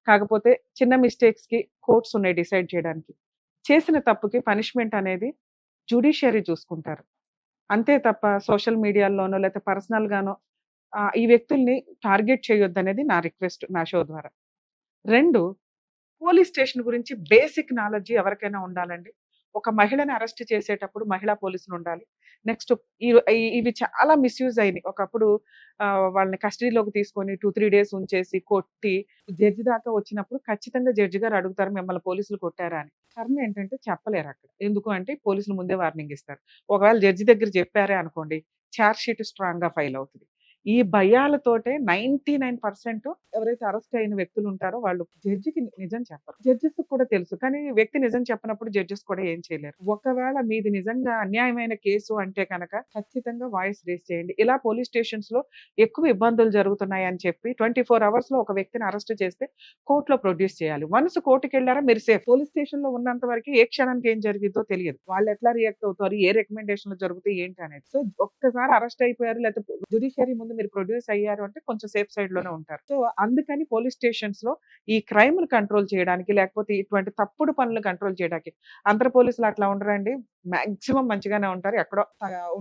కాకపోతే చిన్న మిస్టేక్స్ కి కోర్ట్స్ ఉన్నాయి డిసైడ్ చేయడానికి. చేసిన తప్పుకి పనిష్మెంట్ అనేది జ్యుడిషియరీ చూసుకుంటారు. అంతే తప్ప సోషల్ మీడియాలోనో లేకపోతే పర్సనల్ గానో ఈ వ్యక్తుల్ని టార్గెట్ చేయొద్దు అనేది నా రిక్వెస్ట్ నా షో ద్వారా. 2 పోలీస్ స్టేషన్ గురించి బేసిక్ నాలెడ్జ్ ఎవరికైనా ఉండాలండి. ఒక మహిళని అరెస్ట్ చేసేటప్పుడు మహిళా పోలీసులు ఉండాలి. నెక్స్ట్ ఇవి చాలా మిస్యూజ్ అయినాయి. ఒకప్పుడు వాళ్ళని కస్టడీలోకి తీసుకొని 2-3 days ఉంచేసి కొట్టి జడ్జి దాకా వచ్చినప్పుడు ఖచ్చితంగా జడ్జి గారు అడుగుతారు మిమ్మల్ని పోలీసులు కొట్టారా అని. కర్మ ఏంటంటే చెప్పలేరు అక్కడ. ఎందుకు అంటే పోలీసులు ముందే వార్నింగ్ ఇస్తారు. ఒకవేళ జడ్జి దగ్గర చెప్పారే అనుకోండి ఛార్జ్ షీట్ స్ట్రాంగ్ గా ఫైల్ అవుతుంది. ఈ భయాలతోటే 99% ఎవరైతే అరెస్ట్ అయిన వ్యక్తులు ఉంటారో వాళ్ళు జడ్జికి నిజం చెప్పరు. జడ్జెస్ కూడా తెలుసు, కానీ వ్యక్తి నిజం చెప్పినప్పుడు జడ్జెస్ కూడా ఏం చేయలేరు. ఒకవేళ మీది నిజంగా అన్యాయమైన కేసు అంటే కనుక ఖచ్చితంగా వాయిస్ రేస్ చేయండి. ఇలా పోలీస్ స్టేషన్స్ లో ఎక్కువ ఇబ్బందులు జరుగుతున్నాయి అని చెప్పి 24 hours లో ఒక వ్యక్తిని అరెస్ట్ చేస్తే కోర్టులో ప్రొడ్యూస్ చేయాలి. వన్స్ కోర్టుకి వెళ్ళారా మీరు సేఫ్. పోలీస్ స్టేషన్ లో ఉన్నంత వరకు ఏ క్షణానికి ఏం జరిగిందో తెలియదు. వాళ్ళు ఎట్లా రియాక్ట్ అవుతారు, ఏ రికమెండేషన్లు జరుగుతాయి ఏంటి అనేది. సో ఒక్కసారి అరెస్ట్ అయిపోయారు లేకపోతే జ్యుడిషియరీ ముందు మీరు ప్రొడ్యూస్ అయ్యారు అంటే కొంచెం సేఫ్ సైడ్ లోనే ఉంటారు. సో అందుకని పోలీస్ స్టేషన్స్ లో ఈ క్రైమ్ కంట్రోల్ చేయడానికి, లేకపోతే ఇటువంటి తప్పుడు పనులు కంట్రోల్ చేయడానికి, అందరు పోలీసులు అట్లా ఉండరండి. మాక్సిమం మంచిగానే ఉంటారు. ఎక్కడో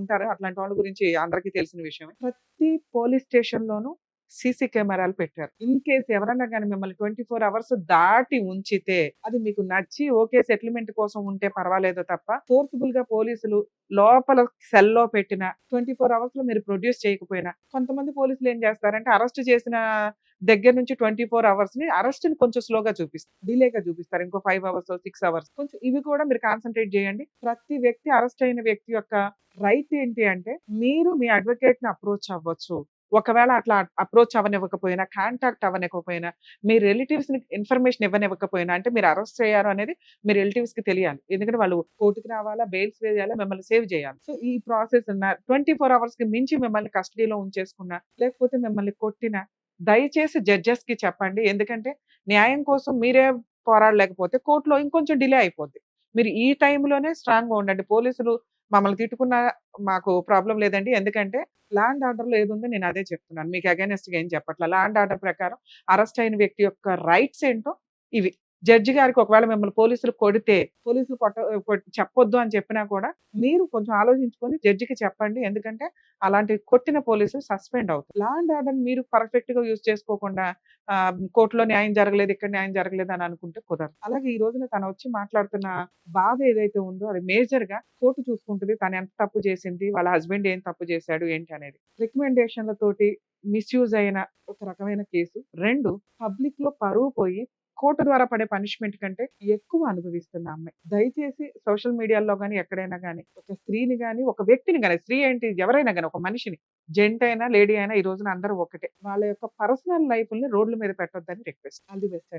ఉంటారు. అట్లాంటి వాళ్ళ గురించి అందరికీ తెలిసిన విషయమే. ప్రతి పోలీస్ స్టేషన్ లోనూ సీసీ కెమెరాలు పెట్టారు. ఇన్ కేస్ ఎవరన్నా కానీ మిమ్మల్ని 24 అవర్స్ దాటి ఉంచితే, అది మీకు నచ్చి ఓకే సెటిల్మెంట్ కోసం ఉంటే పర్వాలేదు తప్ప, ఫోర్స్ఫుల్ గా పోలీసులు లోపల సెల్లో పెట్టిన 24 అవర్స్ లో మీరు ప్రొడ్యూస్ చేయకపోయినా, కొంతమంది పోలీసులు ఏం చేస్తారంటే అరెస్ట్ చేసిన దగ్గర నుంచి 24 అవర్స్ ని అరెస్ట్ ని కొంచెం స్లోగా చూపిస్తారు, డిలేగా చూపిస్తారు. ఇంకో 5 అవర్స్ 6 అవర్స్ కొంచెం ఇవి కూడా మీరు కాన్సన్ట్రేట్ చేయండి. ప్రతి వ్యక్తి అరెస్ట్ అయిన వ్యక్తి యొక్క రైట్ ఏంటి అంటే, మీరు మీ అడ్వకేట్ ని అప్రోచ్ అవ్వచ్చు. ఒకవేళ అట్లా అప్రోచ్ అవ్వనివ్వకపోయినా, కాంటాక్ట్ అవ్వనివ్వకపోయినా, మీ రిలేటివ్స్ ని ఇన్ఫర్మేషన్ ఇవ్వనివ్వకపోయినా, అంటే మీరు అరెస్ట్ అయ్యారు అనేది మీ రిలేటివ్స్ కి తెలియాలి. ఎందుకంటే వాళ్ళు కోర్టుకి రావాలా, బెయిల్స్ వేయాలా, మిమ్మల్ని సేవ్ చేయాలి. సో ఈ ప్రాసెస్ 24 అవర్స్ కి మించి మిమ్మల్ని కస్టడీలో ఉంచేసుకున్నా, లేకపోతే మిమ్మల్ని కొట్టినా, దయచేసి జడ్జెస్ కి చెప్పండి. ఎందుకంటే న్యాయం కోసం మీరే పోరాడలేకపోతే కోర్టులో ఇంకొంచెం డిలే అయిపోద్ది. మీరు ఈ టైంలోనే స్ట్రాంగ్ గా ఉండండి. పోలీసులు మమ్మల్ని తిట్టుకున్నా మాకు ప్రాబ్లం లేదండి. ఎందుకంటే లా అండ్ ఆర్డర్ లో ఏది ఉందో నేను అదే చెప్తున్నాను. మీకు అగైనెస్ట్ గా ఏం చెప్పట్లా. లా అండ్ ఆర్డర్ ప్రకారం అరెస్ట్ అయిన వ్యక్తి యొక్క రైట్స్ ఏంటో ఇవి. జడ్జి గారికి ఒకవేళ మిమ్మల్ని పోలీసులు కొడితే, పోలీసులు చెప్పొద్దు అని చెప్పినా కూడా మీరు కొంచెం ఆలోచించుకొని జడ్జికి చెప్పండి. ఎందుకంటే అలాంటి కొట్టిన పోలీసులు సస్పెండ్ అవుతారు. లా అండ్ ఆర్డర్ మీరు పర్ఫెక్ట్ గా యూజ్ చేసుకోకుండా కోర్టులో న్యాయం జరగలేదు, ఇక్కడ న్యాయం జరగలేదు అని అనుకుంటే కుదరదు. అలాగే ఈ రోజున తను వచ్చి మాట్లాడుతున్న బాధ ఏదైతే ఉందో అది మేజర్ గా కోర్టు చూసుకుంటుంది. తను ఎంత తప్పు చేసింది, వాళ్ళ హస్బెండ్ ఏం తప్పు చేశాడు ఏంటి అనేది. రికమెండేషన్లతోటి మిస్యూజ్ అయిన ఒక రకమైన కేసు. 2, పబ్లిక్ లో పరువు పోయి కోర్టు ద్వారా పడే పనిష్మెంట్ కంటే ఎక్కువ అనుభవిస్తున్న అమ్మాయి. దయచేసి సోషల్ మీడియాలో గానీ, ఎక్కడైనా గానీ, ఒక స్త్రీని గానీ, ఒక వ్యక్తిని గానీ, స్త్రీ ఏంటి ఎవరైనా గానీ, ఒక మనిషిని, జెంట్ అయినా లేడీ అయినా ఈ రోజున అందరూ ఒకటే. వాళ్ళ యొక్క పర్సనల్ లైఫ్ ని రోడ్ల మీద పెట్టొద్దని రిక్వెస్ట్. ఆల్ ది బెస్ట్ అండి.